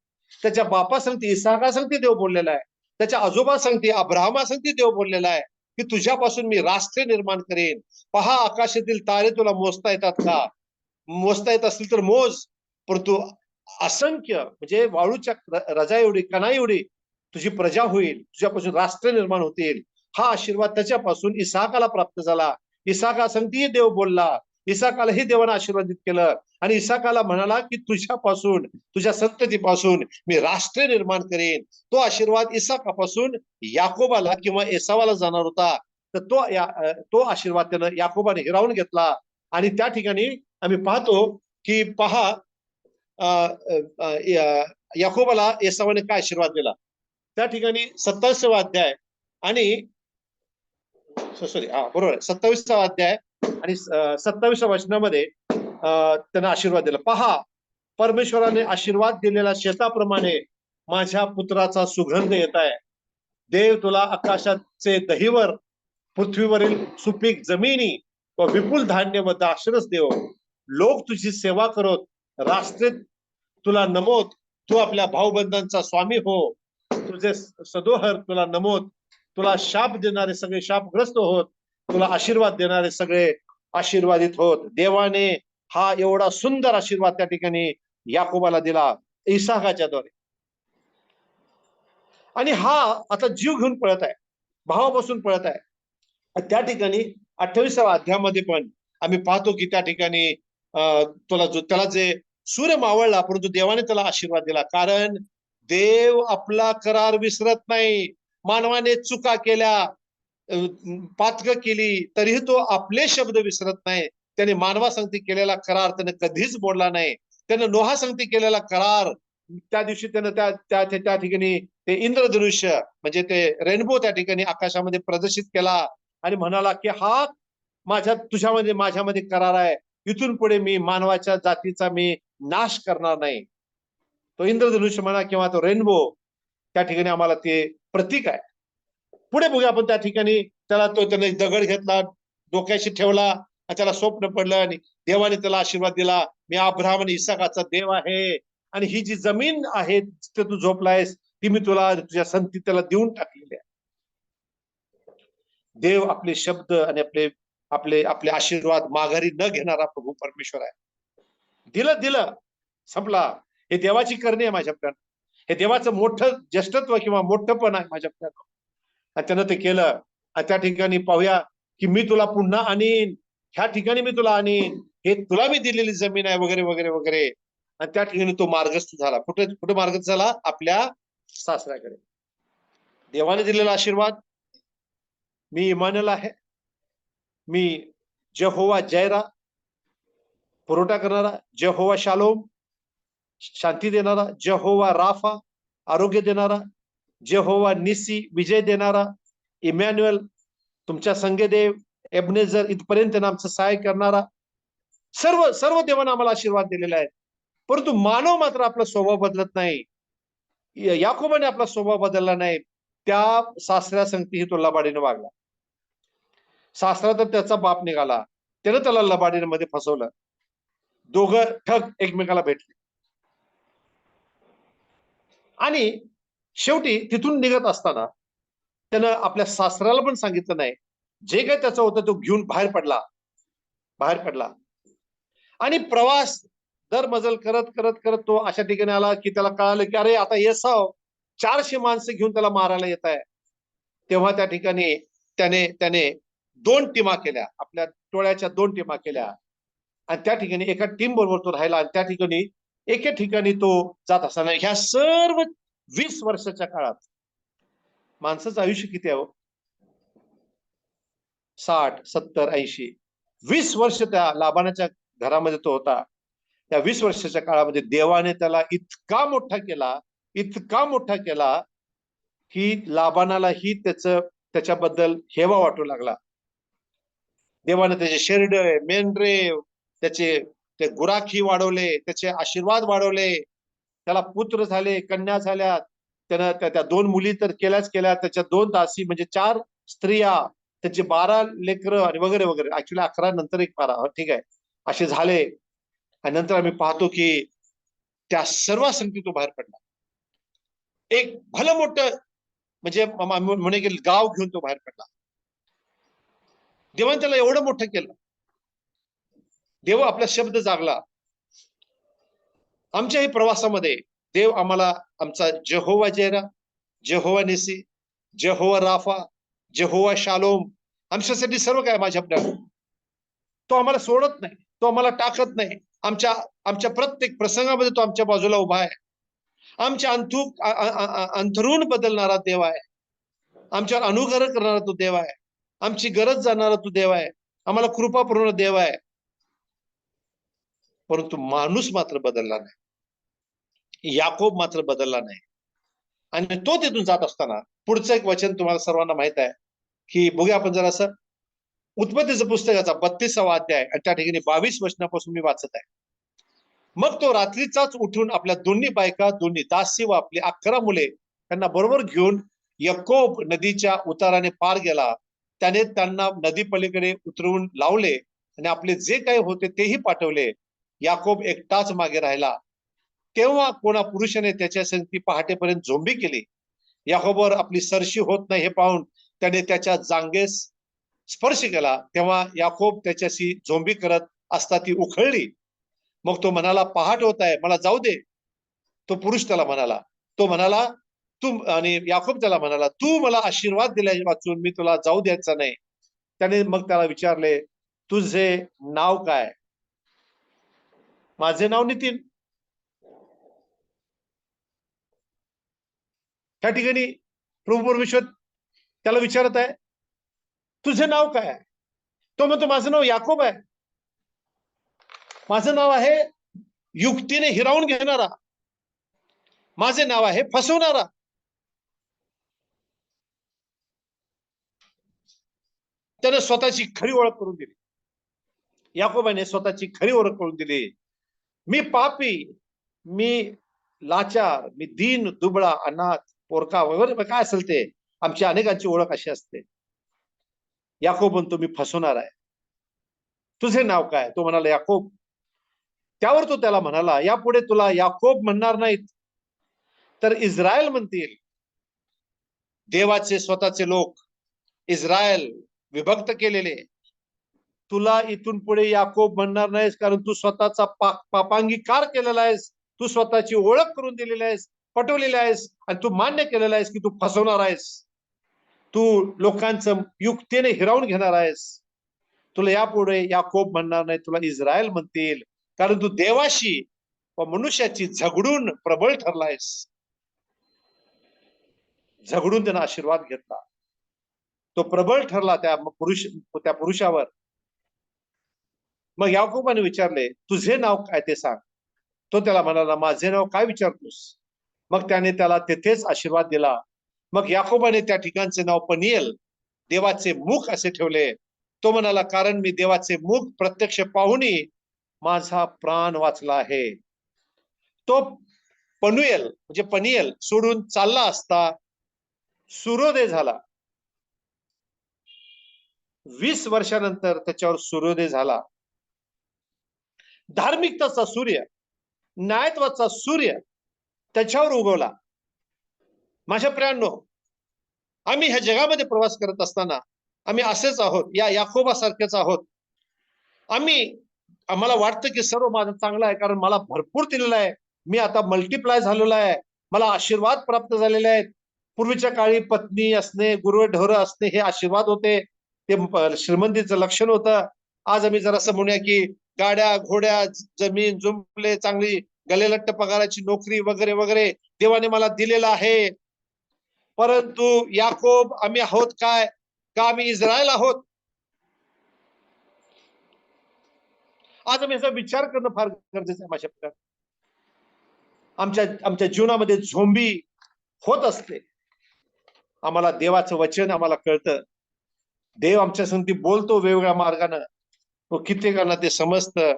त्याच्या बापा संगती इसाका संगती देव बोललेला आहे. त्याच्या आजोबा संगती अब्राहमा संगती देव बोललेला आहे की तुझ्यापासून मी राष्ट्र निर्माण करेन. पहा, आकाशातील तारे तुला मोजता येतात का? मोजता येत असतील तर मोज. परंतु असंख्य, म्हणजे वाळूच्या रजा एवढी, कणा एवढी तुझी प्रजा होईल, तुझ्यापासून राष्ट्र निर्माण होतील. हा आशीर्वाद त्याच्यापासून इसाकाला प्राप्त झाला. इसाका संगती देव बोलला. इसाकालाही देवानं आशीर्वादित केलं आणि इसाकाला म्हणाला की तुझ्यापासून, तुझ्या संततीपासून मी राष्ट्र निर्माण करेन. तो आशीर्वाद इसाकापासून याकोबाला किंवा एसावाला जाणार होता. तर तो आशीर्वाद त्यानं याकोबाने हिरावून घेतला. आणि त्या ठिकाणी आम्ही पाहतो की पहा याकोबाला एसावाने काय आशीर्वाद दिला. त्या ठिकाणी 27वा अध्याय आणि सॉरी बरोबर 27वा अध्याय आणि 27व्या वचनामध्ये त्यांना आशीर्वाद दिला. पहा, परमेश्वराने आशीर्वाद दिलेल्या शेताप्रमाणे माझ्या पुत्राचा सुगंध येत आहे. देव तुला आकाशाचे दहीवर, पृथ्वीवरील सुपीक जमिनी व विपुल धान्य व दाशरस देव. लोक तुझी सेवा करोत, राष्ट्रे तुला नमोत. तू आपल्या भाऊबंधांचा स्वामी हो. तुझे सदोहर तुला नमोत. तुला शाप देणारे सगळे शापग्रस्त होत, तुला आशीर्वाद देणारे सगळे आशीर्वादित होत. देवाने हा एवढा सुंदर आशीर्वाद त्या ठिकाणी याकोबाला दिला इसाकाच्या द्वारे. आणि हा आता जीव घेऊन पळत आहे, भावापासून पळत आहे. त्या ठिकाणी 28व्या अध्यायामध्ये पण आम्ही पाहतो की त्या ठिकाणी त्याला जे सूर्य मावळला, परंतु देवाने त्याला आशीर्वाद दिला. कारण देव आपला करार विसरत नाही. मानवाने चुका केल्या, पातक केली, तरीही तो आपले शब्द विसरत नाही. त्याने मानवासंगती केलेला करार त्याने कधीच बोलला नाही. त्याने नोहासंगती केलेला करार त्या दिवशी त्यानं त्या ठिकाणी ते इंद्रधनुष्य म्हणजे ते रेनबो त्या ठिकाणी आकाशामध्ये प्रदर्शित केला आणि म्हणाला की हा तुझ्यामध्ये माझ्यामध्ये करार आहे. इथून पुढे मी मानवाच्या जातीचा मी नाश करणार नाही. तो इंद्रधनुष्य म्हणा किंवा तो रेनबो त्या ठिकाणी आम्हाला ते प्रतीक आहे. पुढे बघूया आपण. त्या ठिकाणी त्याने दगड घेतला, डोक्याशी ठेवला, त्याला स्वप्न पडलं आणि देवाने त्याला आशीर्वाद दिला. मी अब्राहम आणि इसाकाचा देव आहे आणि ही जी जमीन आहे जिथे तू झोपलायस ती मी तुला तुझ्या संततीला देऊन टाकलेली आहे. देव आपले शब्द आणि आपले आपले आपले आशीर्वाद माघारी न घेणारा प्रभू परमेश्वर आहे. दिलं संपला. हे देवाची करणी आहे माझ्यापर्यंत. हे देवाचं मोठं ज्येष्ठत्व किंवा मोठंपण आहे माझ्यापर्यंत. आणि त्यानं ते केलं. त्या ठिकाणी पाहूया की मी तुला पुन्हा आणीन, ह्या ठिकाणी मी तुला आणीन, हे तुला मी दिलेली जमीन आहे वगैरे वगैरे वगैरे. आणि त्या ठिकाणी तो मार्गस्थ झाला. कुठे मार्गस्थ झाला? आपल्या सासऱ्याकडे. देवाने दिलेला आशीर्वाद, मी इमानुएल आहे, मी यहोवा जैरा, पुरवठा करणारा, यहोवा शालोम, शांती देणारा, यहोवा राफा, आरोग्य देणारा, यहोवा निसी, विजय देणारा, इमॅन्युअल, तुमच्या संगदेव, एबनेझर, इथपर्यंत आमचं सहाय्य करणारा. सर्व सर्व देवाने आम्हाला आशीर्वाद दिलेला आहे. परंतु मानव मात्र आपला स्वभाव बदलत नाही. याकोबाने आपला स्वभाव बदलला नाही. त्या सासऱ्या संगतीही तो लबाडीने वागला. सासरा तर त्याचा बाप निघाला, त्यानं त्याला लबाडीमध्ये फसवलं. दोघं ठग एकमेकाला भेटले आणि शेवटी तिथून निघत असताना त्यानं आपल्या सासऱ्याला पण सांगितलं नाही. जे काही त्याचं होतं तो घेऊन बाहेर पडला आणि प्रवास दर मजल करत करत करत तो अशा ठिकाणी आला की त्याला कळालं की अरे आता येसाव 400 माणसं घेऊन त्याला मारायला येत आहे. तेव्हा त्या ठिकाणी त्याने 2 टीमा केल्या, आपल्या टोळ्याच्या 2 टीमा केल्या आणि त्या ठिकाणी एका टीम बरोबर तो राहिला आणि त्या ठिकाणी एके ठिकाणी तो जात असताना ह्या सर्व 20 वर्षाच्या काळात माणसाचं आयुष्य किती आहे? 60, 70, 80, 20 वर्ष त्या लाबानाच्या घरामध्ये तो होता. त्या 20 वर्षाच्या काळामध्ये देवाने त्याला इतका मोठा केला की लाबानालाही त्याच्याबद्दल हेवा वाटू लागला. देवाने त्याचे शेरडे, मेंढरे, ते गुराखी वाढवले, त्याचे आशीर्वाद वाढवले, त्याला पुत्र झाले, कन्या झाल्या. त्यानं त्या 2 मुली तर केल्या, त्याच्या 2 दासी म्हणजे 4 स्त्रिया, त्याचे 12 लेकरं आणि वगैरे वगैरे. ऍक्च्युली 11 नंतर एक 12, ठीक आहे, असे झाले. आणि नंतर आम्ही पाहतो की त्या सर्व संगती तो बाहेर पडला. एक भलं मोठं म्हणजे म्हणे की गाव घेऊन तो बाहेर पडला. देवाने त्याला एवढं मोठं केलं. देव आपला शब्द जागला. आमच्याही प्रवासामध्ये देव आम्हाला आमचा यहोवा जैरा, यहोवा निसी, यहोवा राफा, यहोवा शालोम आमच्यासाठी सर्व काय माझ्या तो आम्हाला सोडत नाही, तो आम्हाला टाकत नाही. आमच्या आमच्या प्रत्येक प्रसंगामध्ये तो आमच्या बाजूला उभा आहे. आमच्या अंथरूण बदलणारा देव आहे. आमच्यावर अनुग्रह करणारा तो देव आहे. आमची गरज जाणारा तो देव आहे. आम्हाला कृपापूर्ण देव आहे. परंतु माणूस मात्र बदलला नाही, याकोब मात्र बदलला नाही. आणि तो तिथून जात असताना पुढचं एक वचन तुम्हाला सर्वांना माहित आहे की बघूया आपण जरा असं उत्पत्तीचं पुस्तकाचा 32वा अध्याय आणि त्या ठिकाणी 22 वचनापासून मी वाचत आहे. मग तो रात्रीचाच उठून आपल्या दोन्ही बायका, दोन्ही दासी व आपली 11 मुले त्यांना बरोबर घेऊन याकोब नदीच्या उताराने पार गेला. त्याने त्यांना नदी पलीकडे उतरवून लावले आणि आपले जे काही होते तेही पाठवले. याकोब एकटाच मागे राहिला. तेव्हा कोणा पुरुषाने त्याच्या संगती पहाटेपर्यंत झोंबी केली. याकोबवर आपली सरशी होत नाही हे पाहून त्याने त्याच्या जांगेस स्पर्श केला. तेव्हा याकोब त्याच्याशी झोंबी करत असता ती उखळली. मग तो म्हणाला, पहाट होत आहे, मला जाऊ दे. तो पुरुष त्याला म्हणाला, तो म्हणाला तू, आणि याकोब त्याला म्हणाला, तू मला आशीर्वाद दिल्या वाचून मी तुला जाऊ द्यायचा नाही. त्याने मग त्याला विचारले, तुझे नाव काय? माझे नाव नितीन. त्या ठिकाणी प्रभू परमेश्वर त्याला विचारत आहे, तुझे नाव काय? तो म्हणतो, माझं नाव याकोब आहे. माझं नाव आहे युक्तीने हिरावून घेणारा. माझे नाव आहे फसवणारा. त्याने स्वतःची खरी ओळख करून दिली. याकोबाने स्वतःची खरी ओळख करून दिली. मी पापी, मी लाचार, मी दीन दुबळा, अनाथ, पोरका वगैरे काय असेल ते. आमची अनेकांची ओळख अशी असते. याकोब म्हणतो, मी फसवणार आहे. तुझे नाव काय? तो म्हणाला, याकोब. त्यावर तो त्याला म्हणाला, यापुढे तुला याकोब म्हणणार नाहीत, तर इस्रायल म्हणतील. देवाचे स्वतःचे लोक, इस्रायल विभक्त केलेले. तुला इथून पुढे याकोब म्हणणार नाहीस, कारण तू स्वतःचा पापांगीकार केलेला आहेस. तू स्वतःची ओळख करून दिलेली आहेस, पटवलेली आहेस, आणि तू मान्य केलेला आहेस की तू फसवणार आहेस. तू लोकांचं युक्तीने हिरावून घेणार आहेस. तुला यापुढे याकोब म्हणणार नाही, तुला इस्रायल म्हणतील, कारण तू देवाशी व मनुष्याची झगडून प्रबळ ठरलायस. झगडून त्यांना आशीर्वाद घेतला. तो प्रबळ ठरला त्या पुरुषावर. मग याकोबाने विचारले, तुझे नाव काय ते सांग. तो त्याला म्हणाला, माझे नाव काय विचारतोस? मग त्याने त्याला तेथेच आशीर्वाद दिला. मग याकोबाने त्या ठिकाणचे नाव पनिएल, देवाचे मुख, असे ठेवले. तो म्हणाला, कारण मी देवाचे मुख प्रत्यक्ष पाहुनी माझा प्राण वाचला आहे. तो पनुएल म्हणजे पनिएल सोडून चालला असता सूर्योदय झाला. 20 वर्षानंतर त्याच्यावर सूर्योदय झाला. धार्मिकताचा सूर्य, न्यायत्वाचा सूर्य त्याच्यावर उगवला. माझ्या प्रियांनो, आम्ही ह्या जगामध्ये प्रवास करत असताना आम्ही असेच आहोत, या याकोबासारखेच आहोत. आम्हाला वाटतं की सर्व माझं चांगलं आहे, कारण मला भरपूर दिलेलं आहे. मी आता मल्टिप्लाय झालेला आहे. मला आशीर्वाद प्राप्त झालेले आहेत. पूर्वीच्या काळी पत्नी असणे, गुरढोरं असणे हे आशीर्वाद होते. ते श्रीमंतीचं लक्षण होतं. आज आम्ही जरासं म्हणूया की गाड्या, घोड्या, जमीन जुंपले, चांगली गलेलट्ट पगाराची नोकरी वगैरे वगैरे देवाने मला दिलेलं आहे. परंतु याकोब आम्ही आहोत काय? का आम्ही इस्रायल आहोत? आज आम्ही याचा विचार करणं फार गरजेचं आहे. माझ्या आमच्या जीवनामध्ये झोंबी होत असते. आम्हाला देवाचं वचन आम्हाला कळतं. देव आमच्या संगती बोलतो वेगवेगळ्या मार्गानं. कित्येकांना ते समजतं,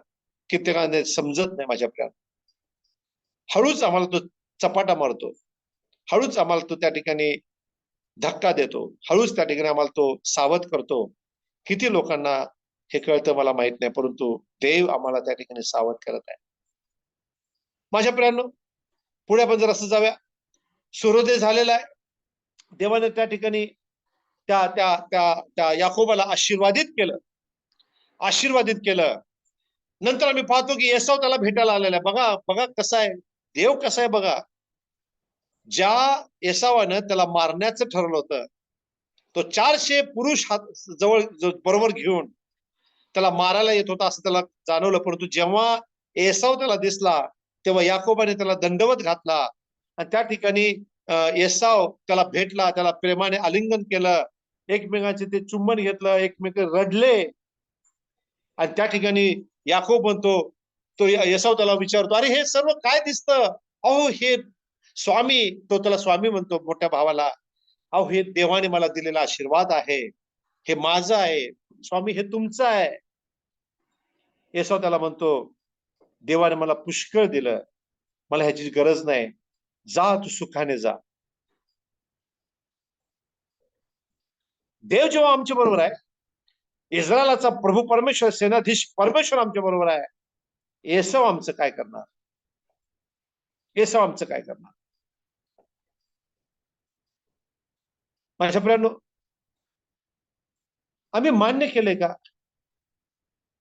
कित्येकांना समजत नाही. माझ्या प्रिया, हळूच आम्हाला तो चपाटा मारतो. हळूच आम्हाला तो त्या ठिकाणी धक्का देतो. हळूच त्या ठिकाणी आम्हाला तो सावध करतो. किती लोकांना हे कळतं मला माहित नाही, परंतु देव आम्हाला त्या ठिकाणी सावध करत आहे. माझ्या प्रियांनो, पुढे आपण जर असं जाऊया. सूर्योदय झालेला आहे. देवाने त्या ठिकाणी त्या त्या त्या त्या याकोबाला आशीर्वादित केलं. नंतर आम्ही पाहतो की एसाव त्याला भेटायला आलेला आहे. बघा बघा कसा आहे देव, कसा आहे बघा. ज्या एसावानं त्याला मारण्याचं ठरवलं होतं, तो 400 पुरुष जवळ बरोबर घेऊन त्याला मारायला येत होता असं त्याला जाणवलं, परंतु जेव्हा एसाव त्याला दिसला तेव्हा याकोबाने त्याला दंडवत घातला आणि त्या ठिकाणी एसाव त्याला भेटला, त्याला प्रेमाने आलिंगन केलं, एकमेकांचे ते चुंबन घेतलं, एकमेक रडले. आणि त्या ठिकाणी याकोब म्हणतो, तो एसाव त्याला विचारतो, अरे हे सर्व काय दिसतं? अहो हे स्वामी, तो त्याला स्वामी म्हणतो मोठ्या भावाला, अहो हे देवाने मला दिलेला आशीर्वाद आहे, हे माझं आहे स्वामी, हे तुमचं आहे. एसाव त्याला म्हणतो, देवाने मला पुष्कळ दिलं, मला ह्याची गरज नाही, जा तू सुखाने जा. देव जेव्हा आमच्या बरोबर आहे, इस्रायलाचा प्रभू परमेश्वर, सेनाधीश परमेश्वर आमच्या बरोबर आहे, एसाव आमचं काय करणार? एसाव आमचं काय करणार? माझ्या प्रियांनो, आम्ही मान्य केले का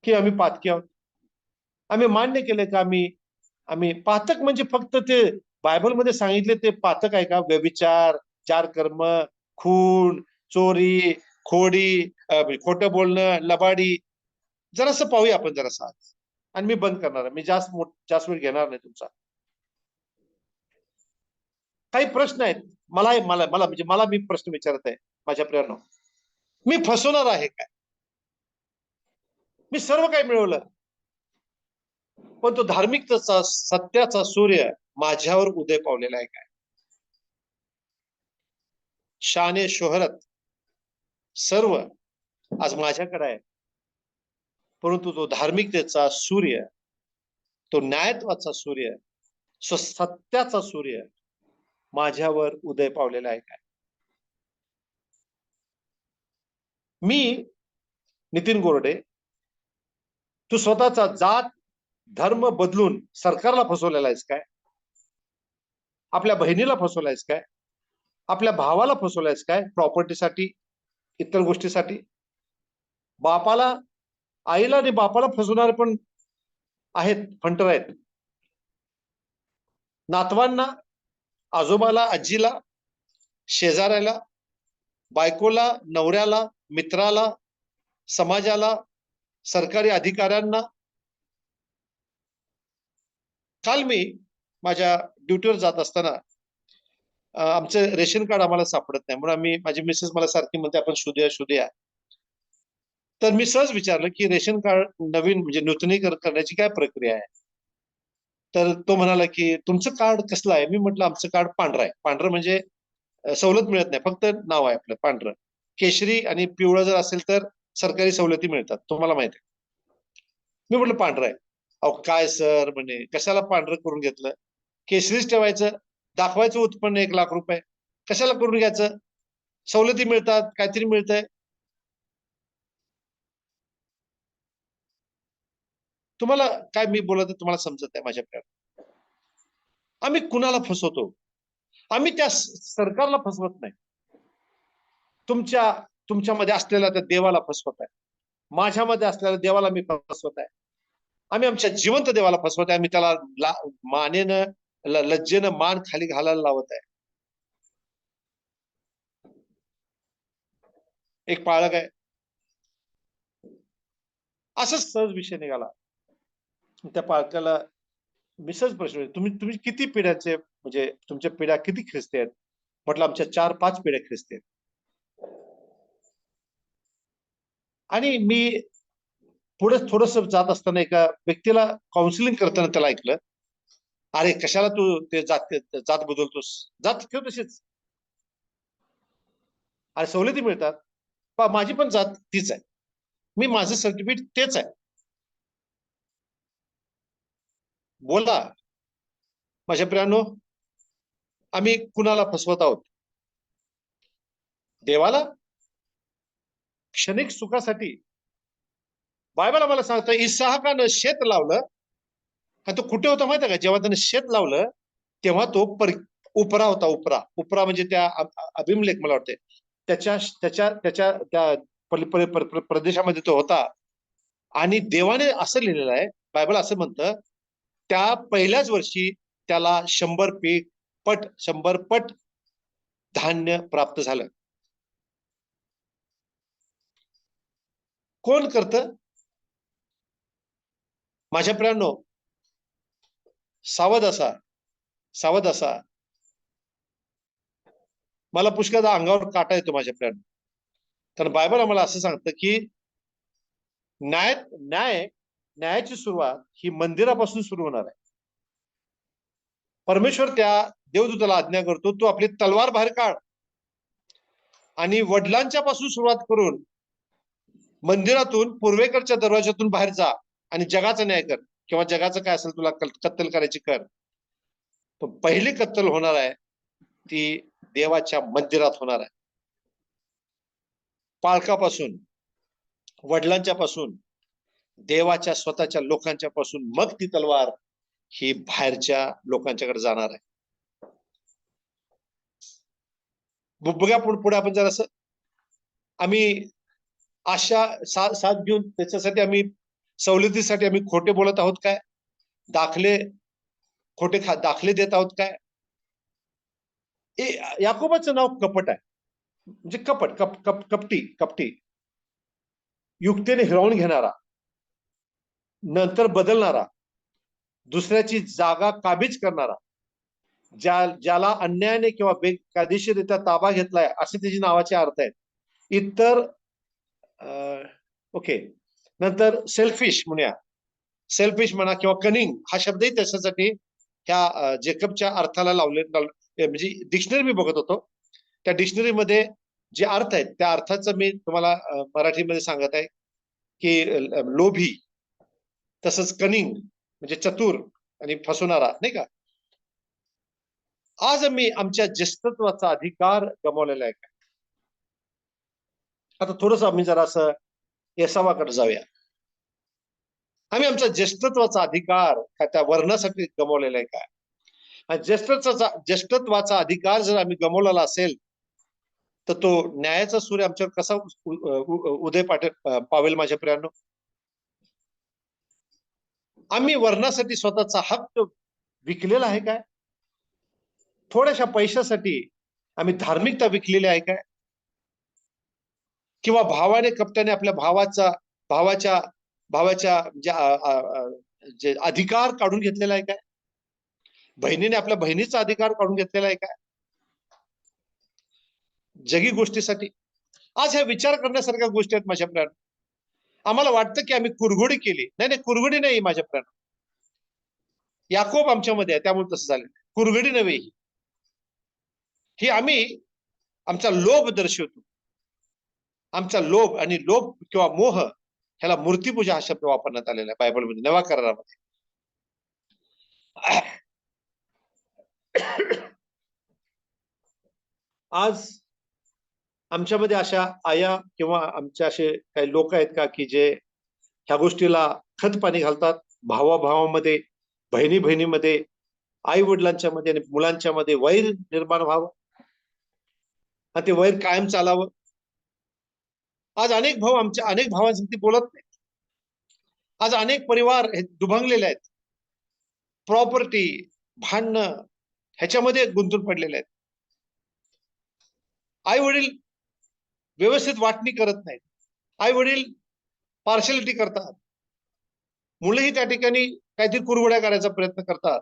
की आम्ही पातकी आहोत? आम्ही मान्य केले का आम्ही आम्ही पातक म्हणजे फक्त ते बायबलमध्ये सांगितले ते पातक आहे का? व्यभिचार, चार कर्म, खून, चोरी, खोडी, खोटं बोलणं, लबाडी. जरासं पाहूया आपण जरासं आज, आणि मी बंद करणार आहे. मी जास्त वेळ घेणार नाही तुमचा. काही प्रश्न आहेत, मला मला मला म्हणजे मला मी प्रश्न विचारत आहे माझ्या प्रियांनो, मी फसवणार आहे काय? मी सर्व काही मिळवलं, पण तो धार्मिकतेचा सत्याचा सूर्य माझ्यावर उदय पावलेला आहे काय? शाने शोहरत सर्व आज माझ्याकडे आहे, परंतु तो धार्मिकतेचा सूर्य, तो न्यायत्वाचा सूर्य, सत्याचा सूर्य माझ्यावर उदय पावलेला आहे काय? मी नितीन गोरडे, तू स्वतःचा जात धर्म बदलून सरकारला फसवलेला आहेस काय? आपल्या बहिणीला फसवलायस काय? आपल्या भावाला फसवलायस काय? प्रॉपर्टीसाठी, इतर गोष्टीसाठी? बापाला, आईला आणि बापाला फसवणारे पण आहेत, फंटर आहेत. नातवांना, आजोबाला, आजीला, शेजाऱ्याला, बायकोला, नवऱ्याला, मित्राला, समाजाला, सरकारी अधिकाऱ्यांना. काल मी माझ्या ड्युटीवर जात असताना आमचं रेशन कार्ड आम्हाला सापडत नाही, म्हणून आम्ही, माझी मिसेस मला सारखी म्हणते आपण शोधूया शोधूया. तर मी सहज विचारलं की रेशन कार्ड नवीन म्हणजे नूतनीकरण करण्याची काय प्रक्रिया आहे? तर तो म्हणाला की तुमचं कार्ड कसलं आहे? मी म्हटलं आमचं कार्ड पांढरं आहे. पांढरं म्हणजे सवलत मिळत नाही, फक्त नाव आहे आपलं पांढरं. केशरी आणि पिवळं जर असेल तर सरकारी सवलती मिळतात, तुम्हाला माहिती आहे. मी म्हटलं पांढरं आहे. अहो काय सर म्हणे, कशाला पांढरं करून घेतलं? केशरीच ठेवायचं, दाखवायचं उत्पन्न 1,00,000 रुपये, कशाला करून घ्यायचं? सवलती मिळतात, काहीतरी मिळतंय. तुम्हाला काय मी बोलत तुम्हाला समजत आहे माझ्याकडे? आम्ही कुणाला फसवतो? आम्ही त्या सरकारला फसवत नाही, तुमच्यामध्ये असलेल्या त्या देवाला फसवत आहे, माझ्यामध्ये असलेल्या देवाला मी फसवत आहे. आम्ही आमच्या जिवंत देवाला फसवत आहे. आम्ही त्याला मानेनं, लज्जेनं मान खाली घालायला लावत आहे. एक पाळक आहे, असंच सहज विषय निघाला. त्या पाळकाला मी सहज प्रश्न, तुम्ही तुम्ही किती पिढ्यांचे, म्हणजे तुमच्या पिढ्या किती ख्रिस्ती आहेत? म्हटलं आमच्या 4-5 पिढ्या ख्रिस्ती आहेत. आणि मी पुढे थोडस जात असताना एका व्यक्तीला काउन्सिलिंग करताना त्याला ऐकलं, अरे कशाला तू ते जात बदलतोस, जात ठेव तशीच, अरे सवलती मिळतात. माझी पण जात तीच आहे, मी माझं सर्टिफिकेट तेच आहे. बोला माझ्या प्रियांनो, आम्ही कुणाला फसवत आहोत? देवाला? क्षणिक सुखासाठी? बायबल आम्हाला सांगतं इसाहकानं शेत लावलं, आणि तो कुठे होता माहिती आहे का? जेव्हा त्याने शेत लावलं तेव्हा तो उपरा होता. उपरा, उपरा म्हणजे त्या अभिमलेख, मला वाटते त्याच्या त्याच्या त्याच्या त्या प्रदेशामध्ये तो होता. आणि देवाने असं लिहिलेलं आहे, बायबल असं म्हणतं, त्या पहिल्याच वर्षी त्याला 100 पट धान्य प्राप्त झालं. कोण करतं? माझ्या प्रियांनो, सावध असा, सावध असा. मला पुष्कळदा अंगावर काटा येतो माझ्या प्रियांनो. कारण बायबल आम्हाला असं सांगतं की न्याय न्याय न्यायाची सुरुवात ही मंदिरापासून सुरू होणार आहे. परमेश्वर त्या देवदूताला आज्ञा करतो, तू आपली तलवार बाहेर काढ आणि वडिलांच्या पासून सुरुवात करून मंदिरातून पूर्वेकडच्या दरवाज्यातून बाहेर जा आणि जगाचा न्याय कर, किंवा जगाचं काय असेल तुला कत्तल करायची कर. तो पहिली कत्तल होणार आहे ती देवाच्या मंदिरात होणार आहे. पालकापासून, वडिलांच्या पासून, देवाच्या स्वतःच्या लोकांच्या पासून, मग ती तलवार ही बाहेरच्या लोकांच्याकडे जाणार आहे. बघा पुढे आपण जर असं आम्ही आशा साथ घेऊन त्याच्यासाठी आम्ही सवलतीसाठी आम्ही खोटे बोलत आहोत काय? दाखले खोटे दाखले देत आहोत काय? याकोबाचं नाव कपट आहे, म्हणजे कपटी, युक्तीने हिरावून घेणारा, नंतर बदलणारा, दुसऱ्याची जागा काबीज करणारा, ज्याला अन्यायाने किंवा बेकायदेशीररित्या ताबा घेतलाय असे त्याची नावाचे अर्थ आहेत. इतर ओके, नंतर सेल्फिश म्हणूया, सेल्फिश म्हणा किंवा कनिंग हा शब्दही त्याच्यासाठी ह्या जेकबच्या अर्थाला लावले, म्हणजे डिक्शनरी मी बघत होतो, त्या डिक्शनरीमध्ये जे अर्थ आहेत त्या अर्थाचं मी तुम्हाला मराठीमध्ये सांगत आहे की लोभी, तसंच कनिंग म्हणजे चतुर आणि फसवणारा, नाही का? आज आम्ही आमच्या ज्येष्ठत्वाचा अधिकार गमावलेला आहे का? आता थोडस आम्ही जरा असं येसावाकडे जाऊया. आम्ही आमचा ज्येष्ठत्वाचा अधिकार त्या वर्णासाठी गमावलेला आहे का? ज्येष्ठत्वाचा अधिकार जर आम्ही गमावलेला असेल तर तो न्यायाचा सूर्य आमच्यावर कसा उदय पावेल माझ्या प्रियांनो? आम्ही वर्णासाठी स्वतःचा हक्क विकलेला आहे काय? थोड्याशा पैशासाठी आम्ही धार्मिकता विकलेली आहे काय? किंवा भावाने कपट्याने आपल्या भावाच्या जे अधिकार काढून घेतलेला आहे काय? बहिणीने आपल्या बहिणीचा अधिकार काढून घेतलेला आहे काय? जगी गोष्टीसाठी आज ह्या विचार करण्यासारख्या गोष्टी आहेत माझ्या प्रियांनो. आम्हाला वाटतं की आम्ही कुरघोडी केली. नाही, कुरघोडी नाही माझ्या प्रियांनो. याकोब आमच्यामध्ये आहे त्यामुळे तसं झालं. कुरघोडी नव्हे ही आम्ही आमचा लोभ दर्शवतो. आमचा लोभ आणि लोभ किंवा मोह ह्याला मूर्तीपूजा हा शब्द वापरण्यात आलेला आहे बायबलमध्ये, नवा करारामध्ये. आज आमच्यामध्ये अशा आया किंवा आमच्या असे काही लोक आहेत का की जे ह्या गोष्टीला खत पाणी घालतात? भावाभावामध्ये, बहिणी बहिणीमध्ये, आई वडिलांच्या मध्ये आणि मुलांच्या मध्ये वैर निर्माण व्हावं आणि ते वैर कायम चालावं. आज अनेक भावांसाठी बोलत नाही. आज अनेक परिवार हे दुभंगलेले आहेत, प्रॉपर्टी, भांडणं ह्याच्यामध्ये गुंतून पडलेले आहेत. आई वडील व्यवस्थित वाटणी करत नाहीत, आई वडील पार्शलिटी करतात, मुलंही त्या ठिकाणी काहीतरी कुरघोड्या करायचा प्रयत्न करतात.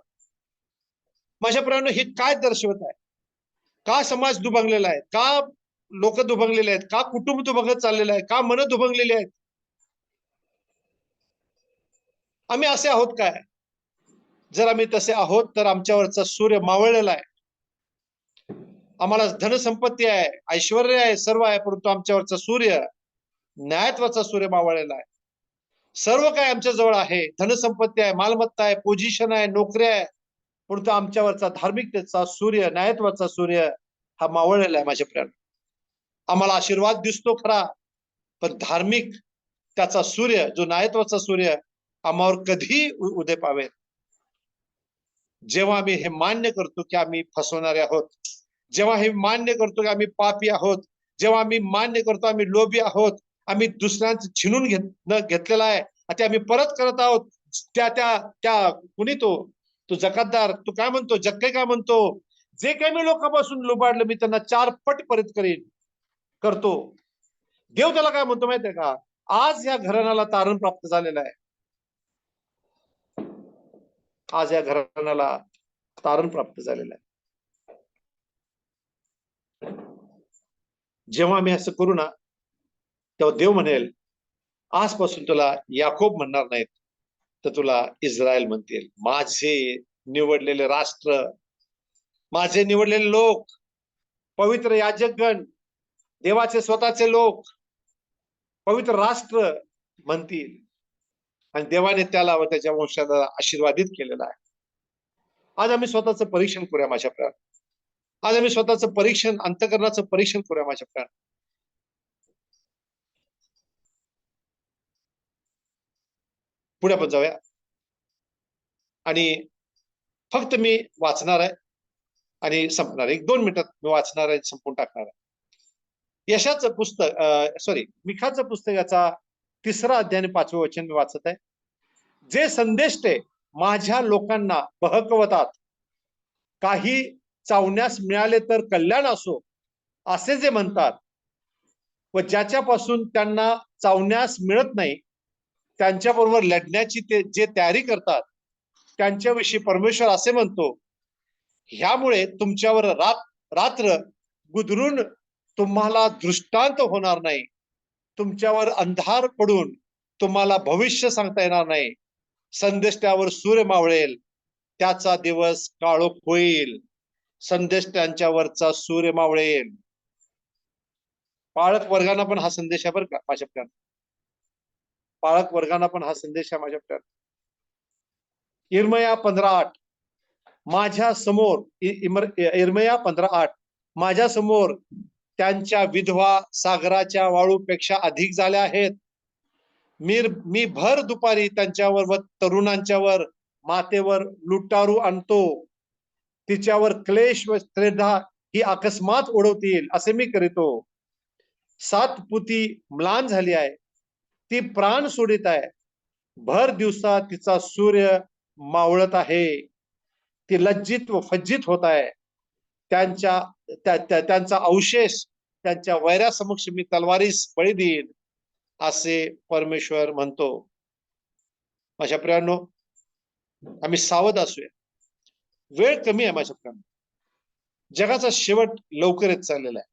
माझ्या प्रियांनो, हे काय दर्शवत आहे? का समाज दुभंगलेला आहे? का लोक दुभंगलेले आहेत? का कुटुंब दुभंगत चाललेलं आहे? का मन दुभंगलेली आहेत? आम्ही असे आहोत काय? जर आम्ही तसे आहोत तर आमच्यावरचा सूर्य मावळलेला आहे. आम्हाला धनसंपत्ती आहे, ऐश्वर्य आहे, सर्व आहे, परंतु आमच्यावरचा सूर्य, न्यायत्वाचा सूर्य मावळलेला आहे. सर्व काय आमच्या जवळ आहे, धनसंपत्ती आहे, मालमत्ता आहे, पोझिशन आहे, नोकऱ्या आहे, परंतु आमच्यावरचा धार्मिकतेचा सूर्य, न्यायत्वाचा सूर्य हा मावळलेला आहे माझ्या प्रियांनो. आम्हाला आशीर्वाद दिसतो खरा, पण धार्मिक त्याचा सूर्य, जो न्यायत्वाचा सूर्य आम्हावर कधी उदय पावेल? जेव्हा आम्ही हे मान्य करतो की आम्ही फसवणारे आहोत, जेव्हा हे मान्य करतो की आम्ही पापी आहोत, जेव्हा आम्ही मान्य करतो आम्ही लोभी आहोत, आम्ही दुसऱ्यांचं छिनून घेतलेला आहे, ते आम्ही परत करत आहोत, त्या कुणी तो जकातदार, तो काय म्हणतो, जक्के काय म्हणतो, जे काही मी लोकांपासून लुबाडलं मी त्यांना 4 पट परत करतो. देव त्याला काय म्हणतो माहितीये का? आज या घराण्याला तारण प्राप्त झालेलं आहे. आज या घराण्याला तारण प्राप्त झालेलं आहे. जेव्हा आम्ही असं करू ना, तेव्हा देव म्हणेल, आजपासून तुला याकोब म्हणणार नाहीत, तर तुला इस्रायल म्हणतील. माझे निवडलेले राष्ट्र, माझे निवडलेले लोक, पवित्र याजकगण, देवाचे स्वतःचे लोक, पवित्र राष्ट्र म्हणतील. आणि देवाने त्याला व त्याच्या वंशाला आशीर्वादित केलेला आहे. आज आम्ही स्वतःचं परीक्षण करूया माझ्या प्राण. आज आम्ही स्वतःचं परीक्षण, अंतःकरणाचं परीक्षण करूया माझ्या प्राण. पुढे आपण जाऊया. आणि फक्त मी वाचणार आहे आणि संपणार आहे. 1-2 मिनिटात मी वाचणार आहे, संपून टाकणार आहे. यशाचं पुस्तक, सॉरी, मिखाचं पुस्तक याचा 3रा अध्याय आणि 5वं वचन मी वाचत आहे. जे संदेष्टे माझ्या लोकांना बहकवतात, काही चावण्यास मिळाले तर कल्याण असो असे जे म्हणतात, व ज्याच्यापासून त्यांना चावण्यास मिळत नाही त्यांच्याबरोबर लढण्याची ते जे तयारी करतात, त्यांच्याविषयी परमेश्वर असे म्हणतो, ह्यामुळे तुमच्यावर रात्र गुदरून तुम्हाला दृष्टांत होणार नाही, तुमच्यावर अंधार पडून तुम्हाला भविष्य सांगता येणार नाही. संदेष्ट्यावर सूर्य मावळेल, त्याचा दिवस काळोख होईल. संदेष्ट्यांच्यावरचा सूर्य मावळेल. पाळक वर्गांना पण हा संदेश आहे बरं का माझ्या प्यार. पाळक वर्गांना पण हा संदेश आहे माझ्या प्यार. इर्मया 15:8 माझ्या समोर, इर्मया 15:8 माझ्या समोर त्यांच्या विधवा सागराच्या वाळूपेक्षा अधिक झाल्या आहेत. मी भर दुपारी त्यांच्यावर व तरुणांच्यावर मातेवर लुटारू आणतो. तिच्यावर क्लेश व त्रेधा ही अकस्मात ओढवतील असे मी करीतो. 7 पुती म्लान झाली आहे, ती प्राण सोडित आहे. भर दिवसा तिचा सूर्य मावळत आहे, ती लज्जित व फज्जित होत आहे. त्यांचा अवशेष त्यांच्या वैरासमक्ष मी तलवारीस बळी देईन असे परमेश्वर म्हणतो. माझ्या प्रियांनो, आम्ही सावध असूया. वेळ कमी आहे माझ्या प्रियांनो. जगाचा शेवट लवकर येत चाललेला आहे.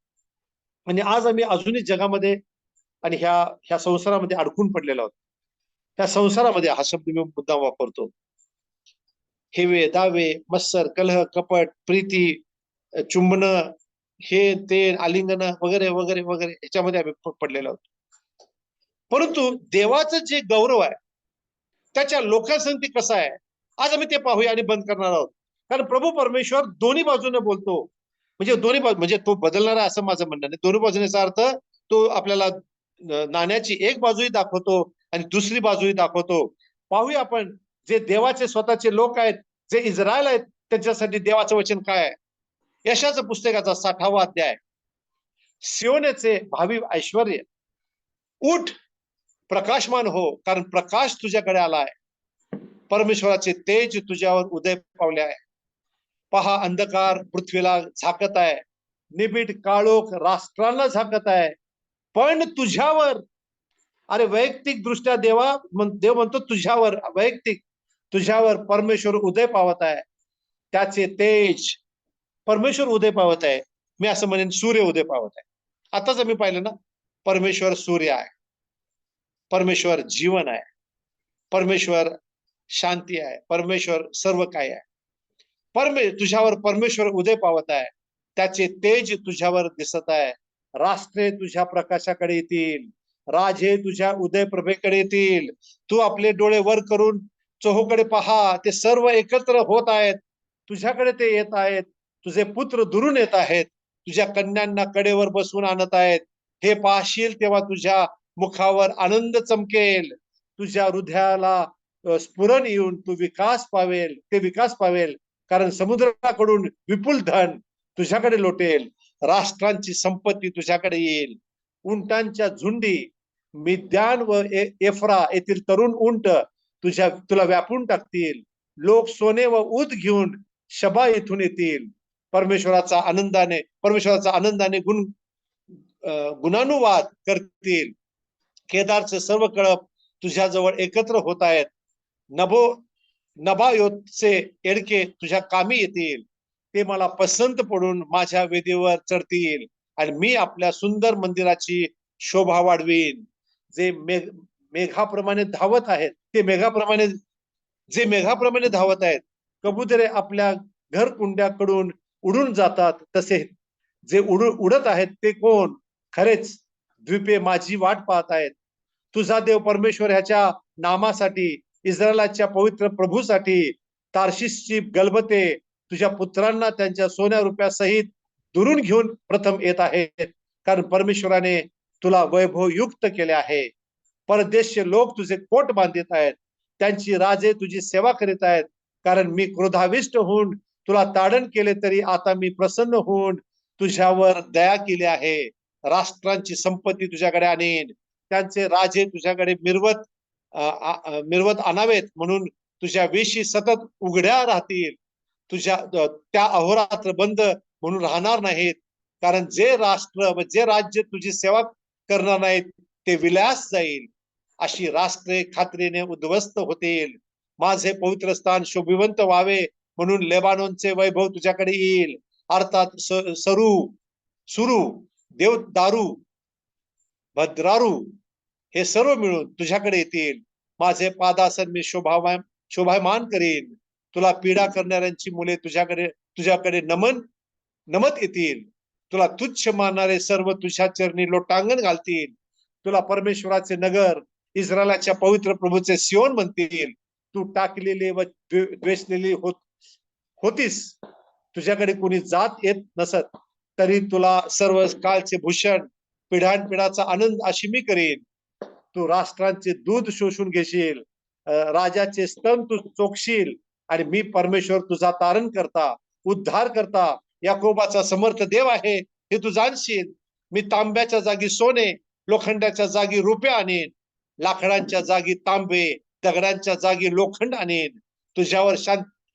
आणि आज आम्ही अजूनही जगामध्ये आणि ह्या संसारामध्ये अडकून पडलेलो आहोत. त्या संसारामध्ये हा शब्द मी मुद्दाम वापरतो. हेवे दावे, मत्सर, कलह, कपट, प्रीती, चुंबन, हे ते आलिंगन वगैरे वगैरे वगैरे ह्याच्यामध्ये आम्ही पडलेलो आहोत. परंतु देवाचं जे गौरव आहे त्याच्या लोकांसंगती कसं आहे, आज आम्ही ते पाहूया आणि बंद करणार आहोत. कारण प्रभू परमेश्वर दोन्ही बाजूने बोलतो. म्हणजे दोन्ही बाजू, म्हणजे तो बदलणारा असं माझं म्हणणं नाही. दोन्ही बाजूनेचा अर्थ तो आपल्याला नाण्याची एक बाजूही दाखवतो आणि दुसरी बाजूही दाखवतो. पाहूया आपण, जे देवाचे स्वतःचे लोक आहेत, जे इस्रायल आहेत, त्यांच्यासाठी देवाचं वचन काय आहे. यशाचं पुस्तकाचा 60वा अध्याय. सियोनेचे भावी ऐश्वर्य, उठ प्रकाशमान हो, कारण प्रकाश तुझ्याकडे आलाय. परमेश्वराचे तेज तुझ्यावर उदय पावले आहे. पहा, अंधकार पृथ्वीला झाकत आहे, निबिड काळोख राष्ट्रांना झाकत आहे, पण तुझ्यावर, अरे वैयक्तिक दृष्ट्या देव म्हणतो तुझ्यावर, वैयक्तिक तुझ्यावर परमेश्वर उदय पावत आहे. त्याचे तेज, परमेश्वर उदय पावत आहे. मी असं म्हणेन सूर्य उदय पावत आहे. आताच आम्ही पाहिलं ना, परमेश्वर सूर्य आहे, परमेश्वर जीवन आहे, परमेश्वर शांती आहे, परमेश्वर सर्व काय आहे. तुझ्यावर परमेश्वर उदय पावत आहे, त्याचे तेज तुझ्यावर दिसत आहे. राष्ट्रे तुझ्या प्रकाशाकडे येतील, राजे तुझ्या उदय प्रभेकडे येतील. तू आपले डोळे वर करून चोहोकडे पहा, ते सर्व एकत्र होत आहेत, तुझ्याकडे ते येत आहेत. तुझे पुत्र दुरून येत आहेत, तुझ्या कन्यांना कडेवर बसवून आणत आहेत. हे पाहशील तेव्हा तुझ्या मुखावर आनंद चमकेल, तुझ्या हृदयाला स्फुरण येऊन तू विकास पावेल, ते विकास पावेल. कारण समुद्राकडून विपुल धन तुझ्याकडे लोटेल, राष्ट्रांची संपत्ती तुझ्याकडे येईल. उंटांच्या झुंडी, मिद्यान व एफ्रा येथील तरुण उंट तुला व्यापून टाकतील. लोक सोने व ऊद घेऊन शबा येथून येतील. परमेश्वराचा आनंदाने गुणानुवाद करतील. केदारचे सर्व कळप तुझ्याजवळ एकत्र होत आहेत. नबायोतचे येडके तुझ्या कामी येतील, ते मला पसंत पडून माझ्या वेदीवर चढतील आणि मी आपल्या सुंदर मंदिराची शोभा वाढवीन. जे मेघाप्रमाणे धावत आहेत, ते मेघाप्रमाणे धावत आहेत, कबुतरे आपल्या घरकुंड्याकडून उडून जातात, तसे जे उडत आहेत ते कोण? खरेच द्वीपे माझी वाट पाहत आहेत. तुझा देव परमेश्वर ह्याच्या नामासाठी, इस्रायलाच्या पवित्र प्रभूसाठी तार्शिशची गलबते तुझ्या पुत्रांना त्यांच्या सोन्या रुपया सहित दुरून घेऊन प्रथम येत आहेत, कारण परमेश्वराने तुला वैभवयुक्त केले आहे. परदेशी लोक तुझे कोट बांधित आहेत, त्यांची राजे तुझी सेवा करीत आहेत, कारण मी क्रोधाविष्ट होऊन तुला ताडण केले तरी आता मी प्रसन्न होऊन तुझ्यावर दया केली आहे. राष्ट्रांची संपत्ती तुझ्याकडे आणेन, त्यांचे राजे तुझ्याकडे मिरवत आणावेत, म्हणून तुझ्या वेशी सतत उघड्या राहतील, तुझ्या त्या अहोरात्र बंद म्हणून राहणार नाहीत. कारण जे राष्ट्र व जे राज्य तुझी सेवा करणार नाहीत ते विलास जाईल. अशी राष्ट्रे खात्रीने उद्ध्वस्त होतील. माझे पवित्र स्थान शोभिवंत व्हावे म्हणून लेबानोनचे वैभव तुझ्याकडे येईल, अर्थात सुरू, देवदारू, भद्रारू हे सर्व मिळून तुझ्याकडे येतील. माझे पादासन मी शोभायमान करीन. तुला पीडा करणाऱ्यांची मुले तुझ्याकडे नमत येतील. तुला तुच्छ मानणारे सर्व तुझ्या चरणी लोटांगण घालतील. तुला परमेश्वराचे नगर, इस्रायलाच्या पवित्र प्रभूचे सियोन म्हणतील. तू टाकलेले व द्वेषलेली होतीस. तुझ्याकडे कोणी जात येत नसत, तरी तुला सर्व काळचे भूषण, पिढ्यानपिढ्याचा आनंद अशी मी करीन. तू राष्ट्रांचे दूध शोषून घेशील, राजाचे स्तन तू चोखशील, आणि मी परमेश्वर तुझा तारण करता, उद्धार करता, याकोबाचा समर्थ देव आहे हे तू जाणशील. मी तांब्याच्या जागी सोने, लोखंडाच्या जागी रुपये आणेन, लाकडांच्या जागी तांबे, दगडांच्या जागी लोखंड आणेन. तुझ्यावर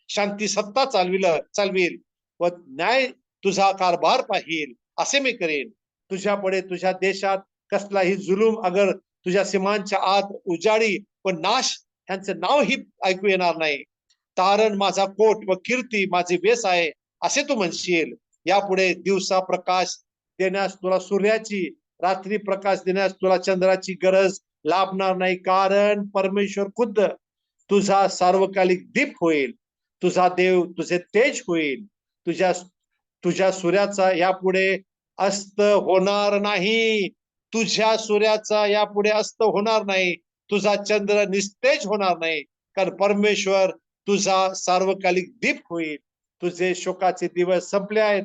शांती सत्ता चालवील व न्याय तुझा कारभार पाहिल, असे मी करेन. तुझ्यापुढे तुझ्या देशात कसलाही जुलूम अगर तुझ्या सीमांच्या आत उजाडी व नाश ह्यांचं नावही ऐकू येणार नाही. तारण माझा कोट व कीर्ती माझी वेस आहे, असे तू म्हणशील. यापुढे दिवसा प्रकाश देण्यास तुला सूर्याची, रात्री प्रकाश देण्यास तुला चंद्राची गरज लाभणार नाही, कारण परमेश्वर खुद्द तुझा सार्वकालिक दीप होईल. तुझा देव तुझे तेज होईल. तुझ्या सूर्याचा यापुढे अस्त होणार नाही. तुझ्या सूर्याचा यापुढे अस्त होणार नाही. तुझा चंद्र निस्तेज होणार नाही, कारण परमेश्वर तुझा सार्वकालिक दीप होईल. तुझे शोकाचे दिवस संपले आहेत.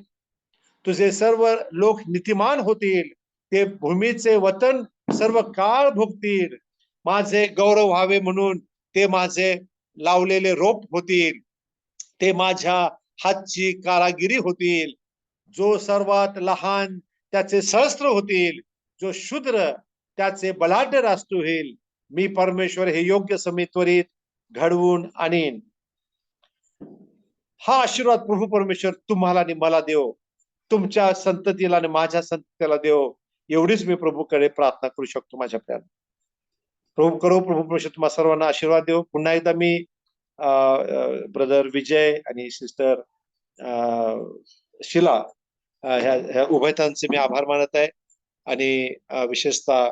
तुझे सर्व लोक नीतिमान होतील. ते भूमीचे वतन सर्व काळ भोगतील. माझे गौरव व्हावे म्हणून ते माझे लावलेले रोप होतील. ते माझ्या हातची कारागिरी होतील. जो सर्वात लहान त्याचे सहस्त्र होतील, जो शूद्र त्याचे बलाढ्य राष्ट्र होईल. मी परमेश्वर हे योग्य समय त्वरित घडवून आणीन. हा आशीर्वाद प्रभू परमेश्वर तुम्हाला आणि मला देव, तुमच्या संततीला आणि माझ्या संततीला देव, एवढीच मी प्रभूकडे प्रार्थना करू शकतो. माझ्या प्रियाला प्रभू परमेश्वर तुम्हाला सर्वांना आशीर्वाद देव. पुन्हा एकदा मी ब्रदर विजय आणि सिस्टर शिला ह्या उभयतांचे मी आभार मानत आहे, आणि विशेषतः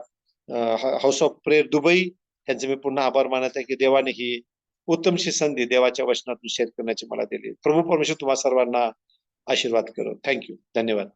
हाऊस ऑफ प्रेयर दुबई यांचे मी पुन्हा आभार मानत आहे की देवाने ही उत्तमशी संधी देवाच्या वचनातून शेअर करण्याची मला दिली. प्रभू परमेश्वर तुम्हा सर्वांना आशीर्वाद करो. थँक्यू, धन्यवाद.